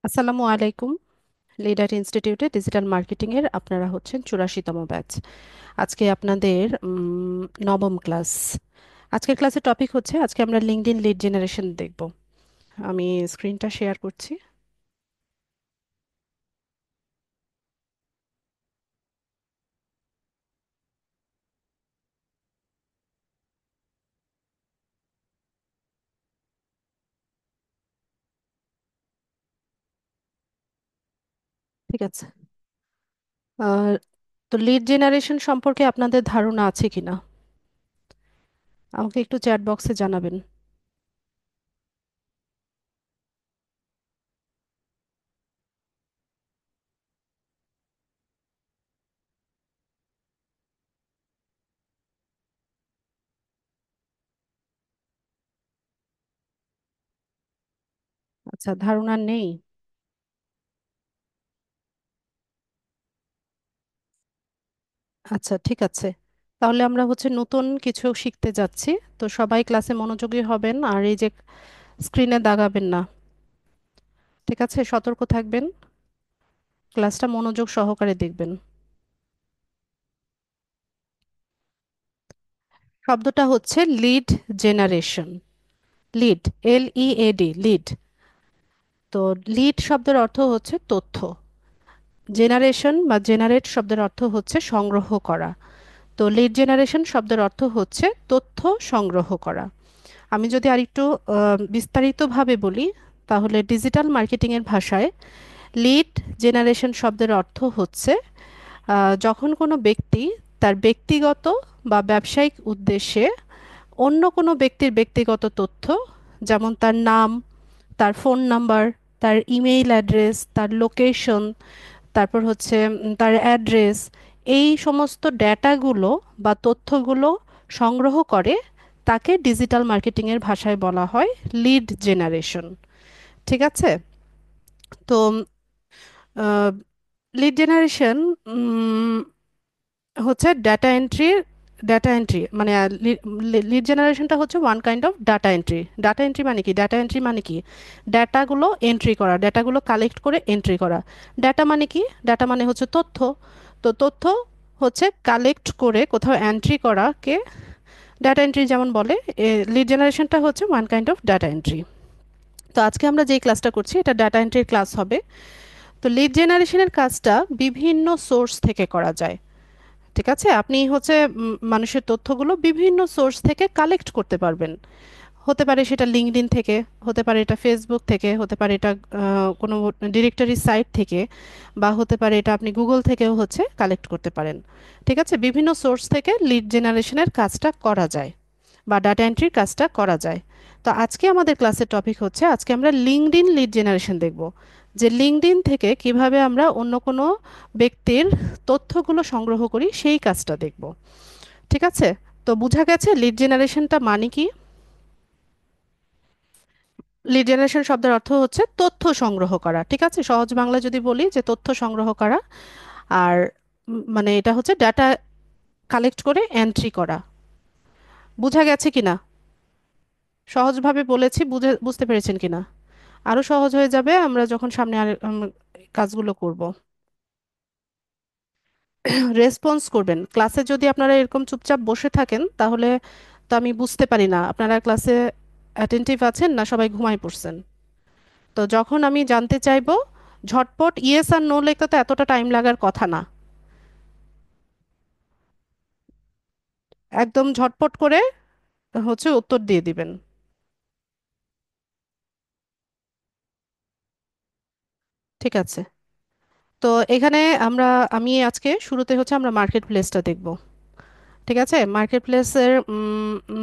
আসসালামু আলাইকুম। লিডার ইনস্টিটিউটে ডিজিটাল মার্কেটিং এর আপনারা হচ্ছেন 84তম ব্যাচ। আজকে আপনাদের নবম ক্লাস। আজকের ক্লাসের টপিক হচ্ছে, আজকে আমরা লিঙ্কডইন লিড জেনারেশন দেখব। আমি স্ক্রিনটা শেয়ার করছি। ঠিক আছে। আহ, তো লিড জেনারেশন সম্পর্কে আপনাদের ধারণা আছে কিনা আমাকে একটু চ্যাট বক্সে জানাবেন। আচ্ছা, ধারণা নেই। আচ্ছা, ঠিক আছে। তাহলে আমরা হচ্ছে নতুন কিছু শিখতে যাচ্ছি। তো সবাই ক্লাসে মনোযোগী হবেন, আর এই যে স্ক্রিনে দাগাবেন না। ঠিক আছে, সতর্ক থাকবেন। ক্লাসটা মনোযোগ সহকারে দেখবেন। শব্দটা হচ্ছে lead generation. Lead, LEAD, lead. তো লিড শব্দের অর্থ হচ্ছে তথ্য। জেনারেশন বা জেনারেট শব্দের অর্থ হচ্ছে সংগ্রহ করা। তো লিড জেনারেশন শব্দের অর্থ হচ্ছে তথ্য সংগ্রহ করা। আমি যদি আরেকটু বিস্তারিতভাবে বলি, তাহলে ডিজিটাল মার্কেটিং এর ভাষায় লিড জেনারেশন শব্দের অর্থ হচ্ছে যখন কোনো ব্যক্তি তার ব্যক্তিগত বা ব্যবসায়িক উদ্দেশ্যে অন্য কোনো ব্যক্তির ব্যক্তিগত তথ্য, যেমন তার নাম, তার ফোন নাম্বার, তার ইমেইল অ্যাড্রেস, তার লোকেশন, তারপর হচ্ছে তার অ্যাড্রেস, এই সমস্ত ডেটাগুলো বা তথ্যগুলো সংগ্রহ করে, তাকে ডিজিটাল মার্কেটিংয়ের ভাষায় বলা হয় লিড জেনারেশন। ঠিক আছে। তো লিড জেনারেশন হচ্ছে ডাটা এন্ট্রি মানে লিড জেনারেশনটা হচ্ছে one kind of data entry. Data entry মানে কি? ডাটা এন্ট্রি মানে কি? ডাটাগুলো এন্ট্রি করা, ডাটাগুলো কালেক্ট করে এন্ট্রি করা। ডাটা মানে কি? ডাটা মানে হচ্ছে তথ্য। তো তথ্য হচ্ছে কালেক্ট করে কোথাও এন্ট্রি করাকে ডাটা এন্ট্রি যেমন বলে। লিড জেনারেশনটা হচ্ছে one kind of data entry. তো আজকে আমরা যে ক্লাসটা করছি এটা ডাটা এন্ট্রির ক্লাস হবে। তো লিড জেনারেশনের কাজটা বিভিন্ন সোর্স থেকে করা যায়। ঠিক আছে, আপনি হচ্ছে মানুষের তথ্যগুলো বিভিন্ন সোর্স থেকে কালেক্ট করতে পারবেন। হতে পারে সেটা লিঙ্কডইন থেকে, হতে পারে এটা ফেসবুক থেকে, হতে পারে এটা কোনো ডিরেক্টরি সাইট থেকে, বা হতে পারে এটা আপনি গুগল থেকেও হচ্ছে কালেক্ট করতে পারেন। ঠিক আছে, বিভিন্ন সোর্স থেকে লিড জেনারেশনের কাজটা করা যায় বা ডাটা এন্ট্রির কাজটা করা যায়। তো আজকে আমাদের ক্লাসের টপিক হচ্ছে, আজকে আমরা লিঙ্কডইন লিড জেনারেশন দেখব, যে লিঙ্কডইন থেকে কিভাবে আমরা অন্য কোনো ব্যক্তির তথ্যগুলো সংগ্রহ করি সেই কাজটা দেখব। ঠিক আছে। তো বোঝা গেছে লিড জেনারেশনটা মানে কি? লিড জেনারেশন শব্দের অর্থ হচ্ছে তথ্য সংগ্রহ করা। ঠিক আছে, সহজ বাংলা যদি বলি যে তথ্য সংগ্রহ করা। আর মানে এটা হচ্ছে ডাটা কালেক্ট করে এন্ট্রি করা। বোঝা গেছে কিনা? সহজভাবে বলেছি, বুঝতে পেরেছেন কিনা? আরো সহজ হয়ে যাবে আমরা যখন সামনে আর কাজগুলো করব। রেসপন্স করবেন ক্লাসে। যদি আপনারা এরকম চুপচাপ বসে থাকেন তাহলে তো আমি বুঝতে পারি না আপনারা ক্লাসে অ্যাটেন্টিভ আছেন না সবাই ঘুমায় পড়ছেন। তো যখন আমি জানতে চাইবো, ঝটপট ইয়েস আর নো লিখতে তো এতটা টাইম লাগার কথা না। একদম ঝটপট করে হচ্ছে উত্তর দিয়ে দিবেন। ঠিক আছে। তো এখানে আমরা আমি আজকে শুরুতে হচ্ছে আমরা মার্কেট প্লেসটা দেখব। ঠিক আছে, মার্কেট প্লেসের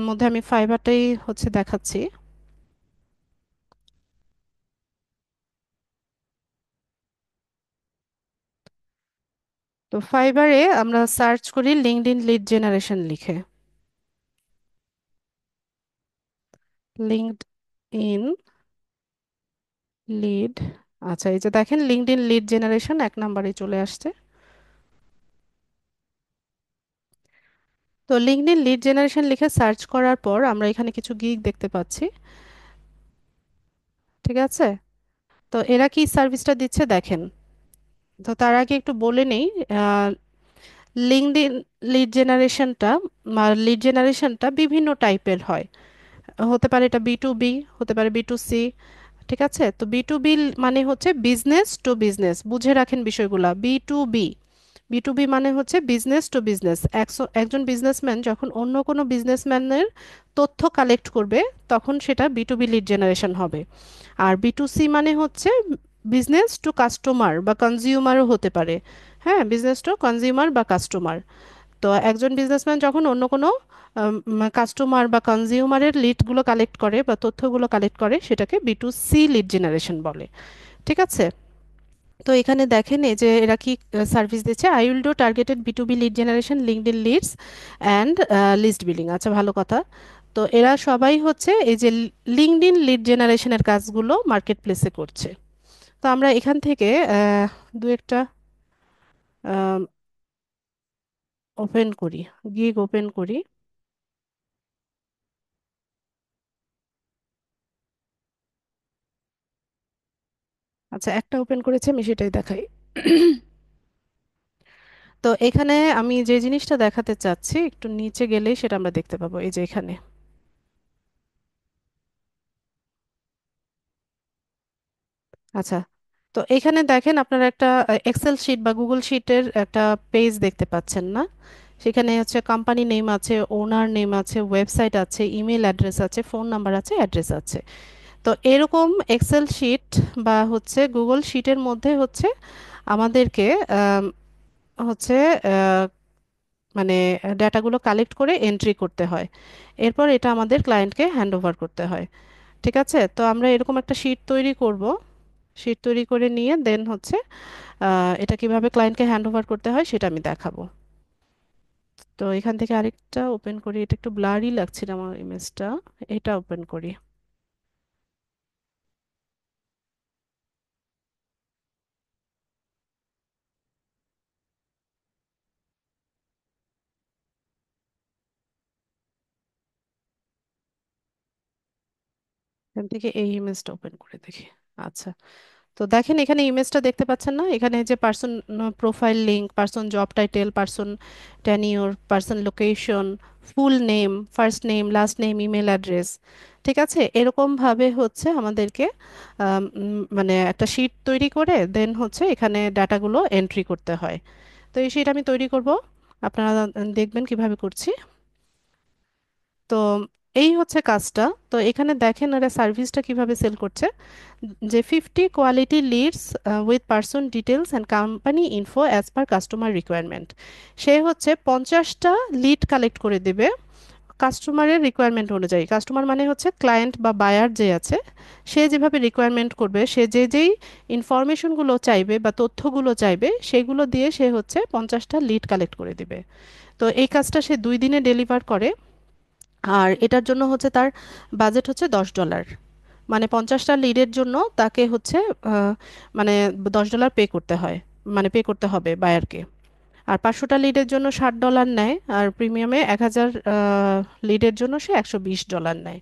মধ্যে আমি ফাইবারটাই হচ্ছে দেখাচ্ছি। তো ফাইবারে আমরা সার্চ করি লিঙ্কডইন লিড জেনারেশন লিখে। Linked in lead. আচ্ছা, এই যে দেখেন লিঙ্কডইন লিড জেনারেশন এক নম্বরে চলে আসছে। তো লিঙ্কডইন লিড জেনারেশন লিখে সার্চ করার পর আমরা এখানে কিছু গিগ দেখতে পাচ্ছি। ঠিক আছে। তো এরা কি সার্ভিসটা দিচ্ছে দেখেন। তো তার আগে একটু বলে নেই, লিঙ্কডইন লিড জেনারেশনটা বিভিন্ন টাইপের হয়। হতে পারে এটা বি টু বি, হতে পারে বি টু সি। ঠিক আছে, তো বি টু বি মানে হচ্ছে বিজনেস টু বিজনেস, বুঝে রাখেন বিষয়গুলা। বি টু বি মানে হচ্ছে বিজনেস টু বিজনেস। একজন বিজনেসম্যান যখন অন্য কোনো বিজনেসম্যানের তথ্য কালেক্ট করবে, তখন সেটা B to B lead generation হবে। আর বি টু সি মানে হচ্ছে বিজনেস টু কাস্টমার বা কনজিউমারও হতে পারে। হ্যাঁ, বিজনেস টু কনজিউমার বা কাস্টমার। তো একজন বিজনেসম্যান যখন অন্য কোনো কাস্টমার বা কনজিউমারের লিডগুলো কালেক্ট করে বা তথ্যগুলো কালেক্ট করে, সেটাকে B to C lead generation বলে। ঠিক আছে, তো এখানে দেখেন এই যে এরা কি সার্ভিস দিচ্ছে। I will do targeted B to B lead generation, LinkedIn leads and list billing. আচ্ছা, ভালো কথা। তো এরা সবাই হচ্ছে এই যে লিঙ্কডইন লিড জেনারেশনের কাজগুলো মার্কেট প্লেসে করছে। তো আমরা এখান থেকে দু একটা ওপেন করি, গিগ ওপেন করি। আচ্ছা, একটা ওপেন করেছি, আমি সেটাই দেখাই। তো এখানে আমি যে জিনিসটা দেখাতে চাচ্ছি, একটু নিচে গেলেই সেটা আমরা দেখতে পাবো, এই যে এখানে। আচ্ছা, তো এখানে দেখেন আপনারা একটা এক্সেল শিট বা গুগল শিটের একটা পেজ দেখতে পাচ্ছেন না? সেখানে হচ্ছে কোম্পানি নেম আছে, ওনার নেম আছে, ওয়েবসাইট আছে, ইমেল অ্যাড্রেস আছে, ফোন নাম্বার আছে, অ্যাড্রেস আছে। তো এরকম এক্সেল শিট বা হচ্ছে গুগল শিটের মধ্যে হচ্ছে আমাদেরকে হচ্ছে আহ, মানে ডাটাগুলো কালেক্ট করে এন্ট্রি করতে হয়। এরপর এটা আমাদের ক্লায়েন্টকে হ্যান্ড ওভার করতে হয়। ঠিক আছে, তো আমরা এরকম একটা শিট তৈরি করব। শিট তৈরি করে নিয়ে দেন হচ্ছে এটা কিভাবে ক্লায়েন্টকে হ্যান্ড ওভার করতে হয় সেটা আমি দেখাবো। তো এখান থেকে আরেকটা ওপেন করি, এটা একটু ব্লারি লাগছিল আমার ইমেজটা। এটা ওপেন করি। এখান থেকে এই ইমেজটা ওপেন করে দেখি। আচ্ছা, তো দেখেন এখানে ইমেজটা দেখতে পাচ্ছেন না? এখানে যে person profile link, person job title, person tenure, person location, full name, first name, last name, email address. ঠিক আছে, এরকম ভাবে হচ্ছে আমাদেরকে মানে একটা শিট তৈরি করে দেন হচ্ছে এখানে ডাটাগুলো এন্ট্রি করতে হয়। তো এই শিট আমি তৈরি করব, আপনারা দেখবেন কিভাবে করছি। তো এই হচ্ছে কাজটা। তো এখানে দেখেন এরা সার্ভিসটা কিভাবে সেল করছে, যে 50 quality leads with person details and company info as per customer requirement. সে হচ্ছে 50টা লিড কালেক্ট করে দেবে কাস্টমারের রিকোয়ারমেন্ট অনুযায়ী। কাস্টমার মানে হচ্ছে ক্লায়েন্ট বা বায়ার যে আছে, সে যেভাবে রিকোয়ারমেন্ট করবে, সে যেই ইনফরমেশনগুলো চাইবে বা তথ্যগুলো চাইবে, সেগুলো দিয়ে সে হচ্ছে 50টা লিড কালেক্ট করে দিবে। তো এই কাজটা সে 2 দিনে ডেলিভার করে। আর এটার জন্য হচ্ছে তার বাজেট হচ্ছে $10। মানে 50টা লিডের জন্য তাকে হচ্ছে আহ, মানে $10 পে করতে হয়, মানে পে করতে হবে বায়ারকে। আর 500টা লিডের জন্য $60 নেয়, আর প্রিমিয়ামে 1000 লিডের জন্য সে $120 নেয়।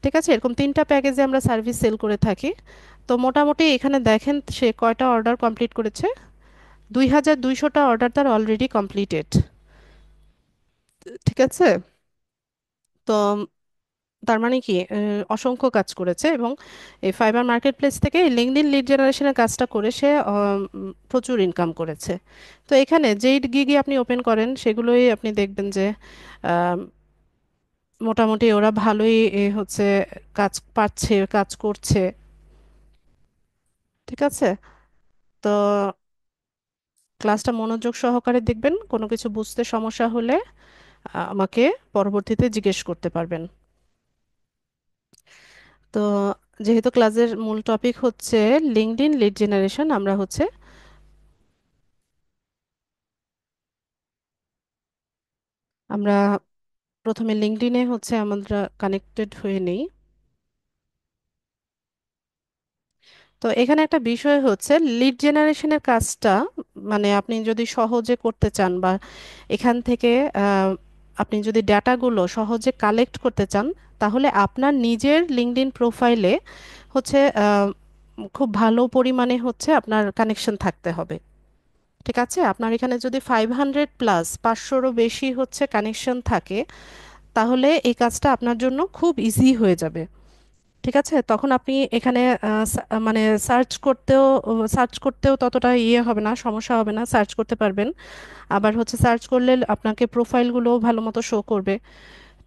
ঠিক আছে, এরকম 3টা প্যাকেজে আমরা সার্ভিস সেল করে থাকি। তো মোটামুটি এখানে দেখেন সে কয়টা অর্ডার কমপ্লিট করেছে। 2200টা অর্ডার তার অলরেডি কমপ্লিটেড। ঠিক আছে, তো তার মানে কি অসংখ্য কাজ করেছে। এবং এই ফাইবার মার্কেট প্লেস থেকে লিঙ্কডইন লিড জেনারেশনের কাজটা করে সে প্রচুর ইনকাম করেছে। তো এখানে যেই গিগই আপনি ওপেন করেন সেগুলোই আপনি দেখবেন যে আম, মোটামুটি ওরা ভালোই হচ্ছে কাজ পাচ্ছে, কাজ করছে। ঠিক আছে, তো ক্লাসটা মনোযোগ সহকারে দেখবেন, কোনো কিছু বুঝতে সমস্যা হলে আমাকে পরবর্তীতে জিজ্ঞেস করতে পারবেন। তো যেহেতু ক্লাসের মূল টপিক হচ্ছে লিঙ্কডইন লিড জেনারেশন, আমরা হচ্ছে আমরা প্রথমে লিঙ্কডইনে হচ্ছে আমরা কানেক্টেড হয়ে নেই। তো এখানে একটা বিষয় হচ্ছে লিড জেনারেশনের কাজটা, মানে আপনি যদি সহজে করতে চান বা এখান থেকে আহ, আপনি যদি ডাটাগুলো সহজে কালেক্ট করতে চান, তাহলে আপনার নিজের লিঙ্কডইন প্রোফাইলে হচ্ছে খুব ভালো পরিমাণে হচ্ছে আপনার কানেকশন থাকতে হবে। ঠিক আছে, আপনার এখানে যদি 500 প্লাস 500রও বেশি হচ্ছে কানেকশন থাকে, তাহলে এই কাজটা আপনার জন্য খুব ইজি হয়ে যাবে। ঠিক আছে, তখন আপনি এখানে মানে সার্চ করতেও ততটা ইয়ে হবে না, সমস্যা হবে না, সার্চ করতে পারবেন। আবার হচ্ছে সার্চ করলে আপনাকে প্রোফাইলগুলো ভালো মতো শো করবে।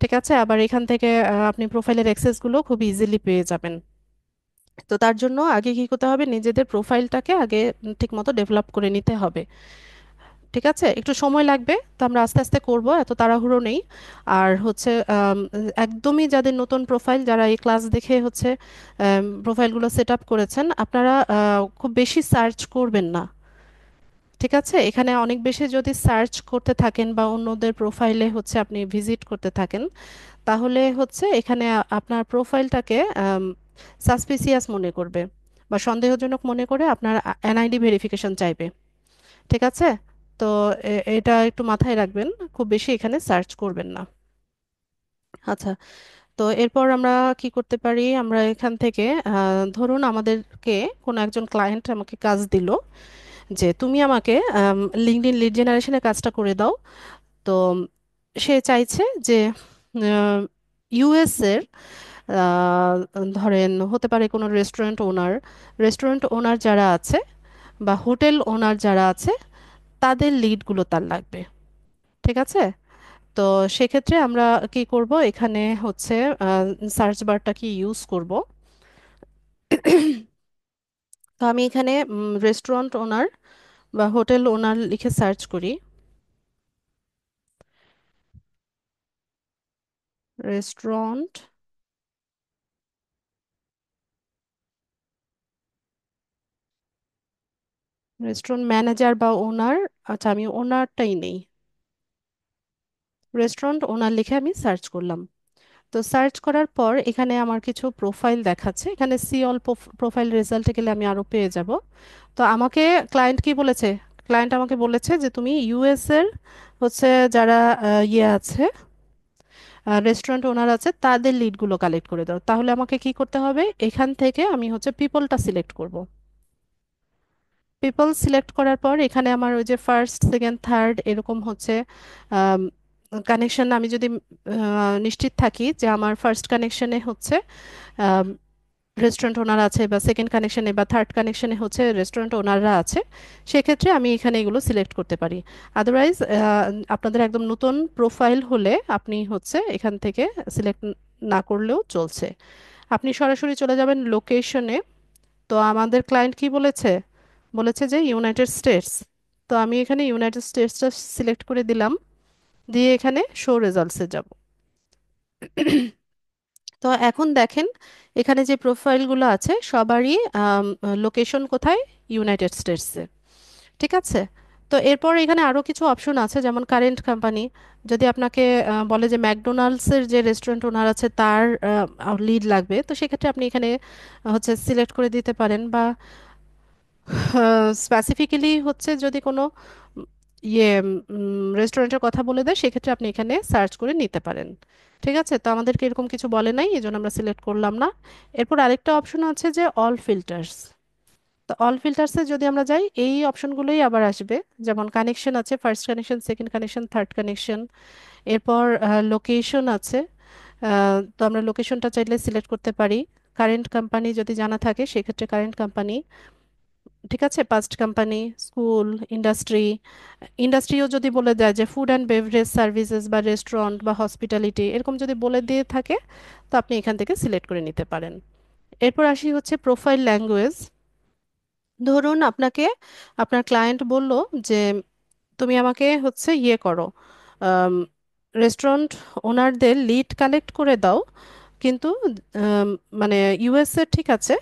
ঠিক আছে, আবার এখান থেকে আপনি প্রোফাইলের অ্যাক্সেসগুলো খুব ইজিলি পেয়ে যাবেন। তো তার জন্য আগে কি করতে হবে, নিজেদের প্রোফাইলটাকে আগে ঠিকমতো ডেভেলপ করে নিতে হবে। ঠিক আছে, একটু সময় লাগবে, তো আমরা আস্তে আস্তে করব, এত তাড়াহুড়ো নেই। আর হচ্ছে একদমই যাদের নতুন প্রোফাইল, যারা এই ক্লাস দেখে হচ্ছে প্রোফাইলগুলো সেট আপ করেছেন, আপনারা খুব বেশি সার্চ করবেন না। ঠিক আছে, এখানে অনেক বেশি যদি সার্চ করতে থাকেন বা অন্যদের প্রোফাইলে হচ্ছে আপনি ভিজিট করতে থাকেন, তাহলে হচ্ছে এখানে আপনার প্রোফাইলটাকে সাসপিসিয়াস মনে করবে বা সন্দেহজনক মনে করে আপনার এনআইডি ভেরিফিকেশন চাইবে। ঠিক আছে, তো এটা একটু মাথায় রাখবেন, খুব বেশি এখানে সার্চ করবেন না। আচ্ছা, তো এরপর আমরা কি করতে পারি, আমরা এখান থেকে ধরুন আমাদেরকে কোনো একজন ক্লায়েন্ট আমাকে কাজ দিল যে তুমি আমাকে লিঙ্কডইন লিড জেনারেশনের কাজটা করে দাও। তো সে চাইছে যে ইউএস এর আহ, ধরেন হতে পারে কোনো রেস্টুরেন্ট ওনার যারা আছে বা হোটেল ওনার যারা আছে, তাদের লিডগুলো তার লাগবে। ঠিক আছে, তো সেক্ষেত্রে আমরা কি করব, এখানে হচ্ছে সার্চ বারটা কি ইউজ করব। তো আমি এখানে রেস্টুরেন্ট ওনার বা হোটেল ওনার লিখে সার্চ করি। রেস্টুরেন্ট রেস্টুরেন্ট ম্যানেজার বা ওনার। আচ্ছা, আমি ওনারটাই নেই, রেস্টুরেন্ট ওনার লিখে আমি সার্চ করলাম। তো সার্চ করার পর এখানে আমার কিছু প্রোফাইল দেখাচ্ছে, এখানে সি অল প্রোফাইল রেজাল্টে গেলে আমি আরো পেয়ে যাব। তো আমাকে ক্লায়েন্ট কি বলেছে, ক্লায়েন্ট আমাকে বলেছে যে তুমি ইউএস এর হচ্ছে যারা ইয়ে আছে, রেস্টুরেন্ট ওনার আছে, তাদের লিডগুলো কালেক্ট করে দাও। তাহলে আমাকে কি করতে হবে, এখান থেকে আমি হচ্ছে পিপলটা সিলেক্ট করব। পিপল সিলেক্ট করার পর এখানে আমার ওই যে ফার্স্ট সেকেন্ড থার্ড এরকম হচ্ছে কানেকশন, আমি যদি নিশ্চিত থাকি যে আমার ফার্স্ট কানেকশনে হচ্ছে রেস্টুরেন্ট ওনার আছে, বা সেকেন্ড কানেকশনে বা থার্ড কানেকশনে হচ্ছে রেস্টুরেন্ট ওনাররা আছে, সেক্ষেত্রে আমি এখানে এগুলো সিলেক্ট করতে পারি। আদারওয়াইজ আপনাদের একদম নতুন প্রোফাইল হলে আপনি হচ্ছে এখান থেকে সিলেক্ট না করলেও চলছে। আপনি সরাসরি চলে যাবেন লোকেশনে। তো আমাদের ক্লায়েন্ট কি বলেছে, বলেছে যে ইউনাইটেড স্টেটস। তো আমি এখানে ইউনাইটেড স্টেটসটা সিলেক্ট করে দিলাম, দিয়ে এখানে শো রেজাল্টসে যাব। তো এখন দেখেন এখানে যে প্রোফাইলগুলো আছে সবারই লোকেশন কোথায়, ইউনাইটেড স্টেটসে। ঠিক আছে, তো এরপর এখানে আরও কিছু অপশন আছে, যেমন কারেন্ট কোম্পানি। যদি আপনাকে বলে যে ম্যাকডোনাল্ডসের যে রেস্টুরেন্ট ওনার আছে তার লিড লাগবে, তো সেক্ষেত্রে আপনি এখানে হচ্ছে সিলেক্ট করে দিতে পারেন। বা স্পেসিফিক্যালি হচ্ছে যদি কোনো উম, ইয়ে রেস্টুরেন্টের কথা বলে দেয়, সেক্ষেত্রে আপনি এখানে সার্চ করে নিতে পারেন। ঠিক আছে, তো আমাদেরকে এরকম কিছু বলে নাই, এই জন্য আমরা সিলেক্ট করলাম না। এরপর আরেকটা অপশন আছে যে অল ফিল্টার্স। তো অল ফিল্টার্সে যদি আমরা যাই, এই অপশনগুলোই আবার আসবে। যেমন কানেকশন আছে, first connection, second connection, third connection. এরপর লোকেশন আছে, তো আমরা লোকেশনটা চাইলে সিলেক্ট করতে পারি। কারেন্ট কোম্পানি যদি জানা থাকে সেক্ষেত্রে কারেন্ট কোম্পানি। ঠিক আছে, পাস্ট কোম্পানি, স্কুল, ইন্ডাস্ট্রি। ইন্ডাস্ট্রিও যদি বলে দেয় যে ফুড অ্যান্ড বেভারেজ সার্ভিসেস বা রেস্টুরেন্ট বা হসপিটালিটি, এরকম যদি বলে দিয়ে থাকে, তো আপনি এখান থেকে সিলেক্ট করে নিতে পারেন। এরপর আসি হচ্ছে প্রোফাইল ল্যাঙ্গুয়েজ। ধরুন আপনাকে আপনার ক্লায়েন্ট বলল যে তুমি আমাকে হচ্ছে ইয়ে করো, রেস্টুরেন্ট ওনারদের লিড কালেক্ট করে দাও, কিন্তু আম, মানে ইউএসএ, ঠিক আছে,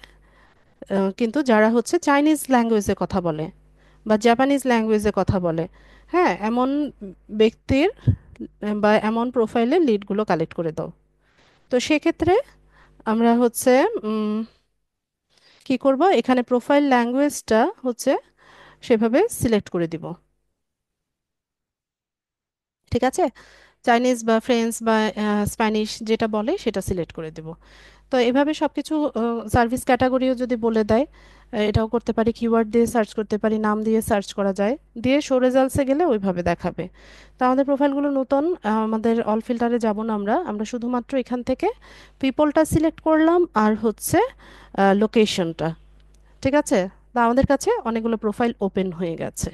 কিন্তু যারা হচ্ছে চাইনিজ ল্যাঙ্গুয়েজে কথা বলে বা জাপানিজ ল্যাঙ্গুয়েজে কথা বলে, হ্যাঁ, এমন ব্যক্তির বা এমন প্রোফাইলের লিডগুলো কালেক্ট করে দাও। তো সেক্ষেত্রে আমরা হচ্ছে উম, কি করব, এখানে প্রোফাইল ল্যাঙ্গুয়েজটা হচ্ছে সেভাবে সিলেক্ট করে দিব। ঠিক আছে, তো চাইনিজ বা ফ্রেঞ্চ বা স্প্যানিশ যেটা বলে সেটা সিলেক্ট করে দেব। তো এভাবে সবকিছু সার্ভিস ক্যাটাগরিও যদি বলে দেয়, এটাও করতে পারি, কিওয়ার্ড দিয়ে সার্চ করতে পারি, নাম দিয়ে সার্চ করা যায়, দিয়ে শো রেজাল্টসে গেলে ওইভাবে দেখাবে। তো আমাদের প্রোফাইলগুলো নতুন, আমাদের অল ফিল্টারে যাব না, আমরা আমরা শুধুমাত্র এখান থেকে পিপলটা সিলেক্ট করলাম আর হচ্ছে লোকেশনটা। ঠিক আছে? তা আমাদের কাছে অনেকগুলো প্রোফাইল ওপেন হয়ে গেছে।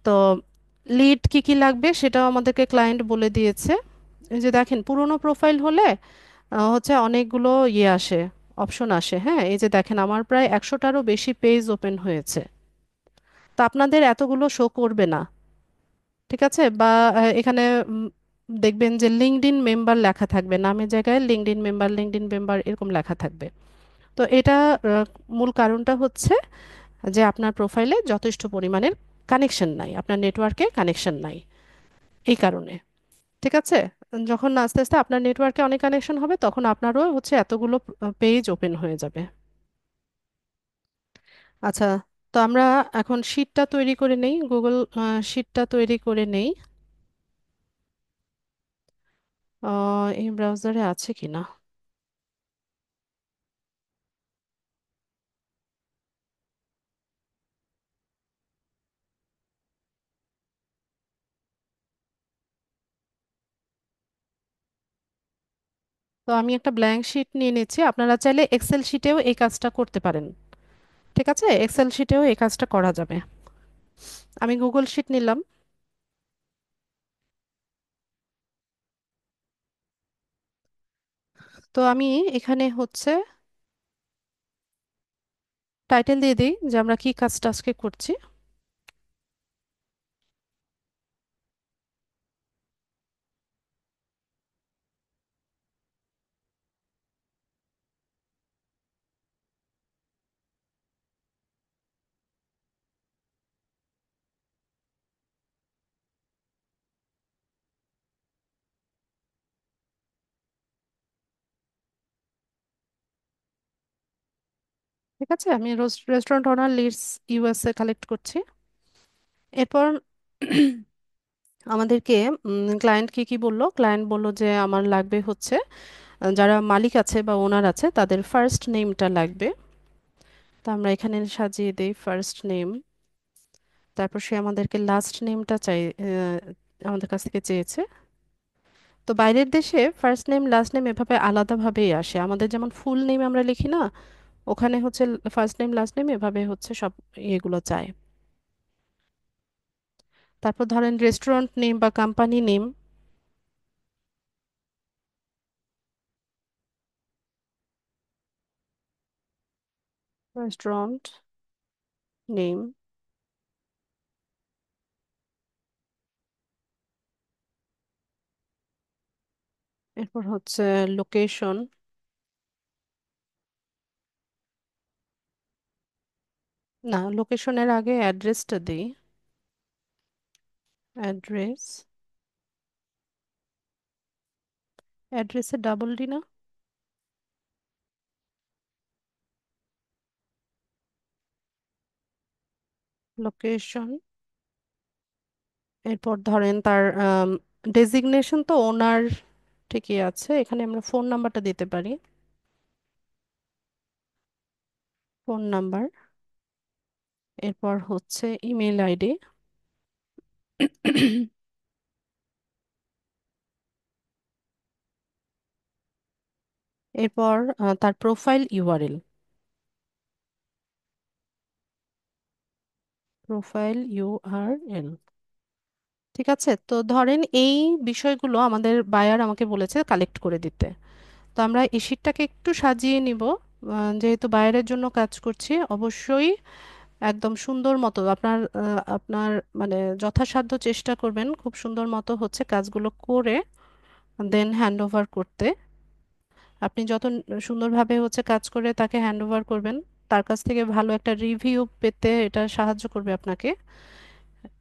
তো লিড কি কি লাগবে সেটাও আমাদেরকে ক্লায়েন্ট বলে দিয়েছে। এই যে দেখেন, পুরনো প্রোফাইল হলে হচ্ছে অনেকগুলো ইয়ে আসে, অপশন আসে। হ্যাঁ, এই যে দেখেন আমার প্রায় 100টারও বেশি পেজ ওপেন হয়েছে। তো আপনাদের এতগুলো শো করবে না। ঠিক আছে? বা এখানে উম, দেখবেন যে লিঙ্কডইন মেম্বার লেখা থাকবে, নামের জায়গায় লিঙ্কডইন মেম্বার এরকম লেখা থাকবে। তো এটা মূল কারণটা হচ্ছে যে আপনার প্রোফাইলে যথেষ্ট পরিমাণের কানেকশন নাই, আপনার নেটওয়ার্কে কানেকশন নাই, এই কারণে। ঠিক আছে? যখন আস্তে আস্তে আপনার নেটওয়ার্কে অনেক কানেকশন হবে, তখন আপনারও হচ্ছে এতগুলো পেজ ওপেন হয়ে যাবে। আচ্ছা, তো আমরা এখন শিটটা তৈরি করে নেই, গুগল শিটটা তৈরি করে নেই। এই ব্রাউজারে আছে কিনা। তো আমি একটা ব্ল্যাঙ্ক শিট নিয়ে নিচ্ছি, আপনারা চাইলে এক্সেল শিটেও এই কাজটা করতে পারেন। ঠিক আছে? এক্সেল শিটেও এই কাজটা করা যাবে। আমি গুগল শিট নিলাম। তো আমি এখানে হচ্ছে টাইটেল দিয়ে দিই যে আমরা কি কাজটা আজকে করছি। ঠিক আছে, আমি রেস্টুরেন্ট ওনার লিডস ইউএসএ কালেক্ট করছি। এরপর আমাদেরকে ক্লায়েন্ট কি কি বললো, ক্লায়েন্ট বললো যে আমার লাগবে হচ্ছে যারা মালিক আছে বা ওনার আছে তাদের ফার্স্ট নেমটা লাগবে। তো আমরা এখানে সাজিয়ে দেই ফার্স্ট নেম। তারপর সে আমাদেরকে লাস্ট নেমটা চাই, আমাদের কাছ থেকে চেয়েছে। তো বাইরের দেশে ফার্স্ট নেম লাস্ট নেম এভাবে আলাদাভাবেই আসে, আমাদের যেমন ফুল নেম আমরা লিখি না, ওখানে হচ্ছে ফার্স্ট নেম লাস্ট নেম এভাবে হচ্ছে সব ইয়েগুলো চায়। তারপর ধরেন রেস্টুরেন্ট নেম বা কোম্পানি নেম। রেস্টুরেন্ট নেম, এরপর হচ্ছে লোকেশন। না, লোকেশনের আগে অ্যাড্রেসটা দিই। অ্যাড্রেস, অ্যাড্রেসে ডাবল ডি না, লোকেশন। এরপর ধরেন তার ডেজিগনেশন তো ওনার ঠিকই আছে, এখানে আমরা ফোন নাম্বারটা দিতে পারি। ফোন নাম্বার, এরপর হচ্ছে ইমেল আইডি। এরপর তার প্রোফাইল ইউআরএল। Profile URL. ঠিক আছে? তো ধরেন এই বিষয়গুলো আমাদের বায়ার আমাকে বলেছে কালেক্ট করে দিতে। তো আমরা এই শীটটাকে একটু সাজিয়ে নিব। যেহেতু বায়ারের জন্য কাজ করছি, অবশ্যই একদম সুন্দর মতো আপনার আপনার মানে যথাসাধ্য চেষ্টা করবেন খুব সুন্দর মতো হচ্ছে কাজগুলো করে দেন হ্যান্ড ওভার করতে। আপনি যত সুন্দরভাবে হচ্ছে কাজ করে তাকে হ্যান্ড ওভার করবেন, তার কাছ থেকে ভালো একটা রিভিউ পেতে এটা সাহায্য করবে আপনাকে।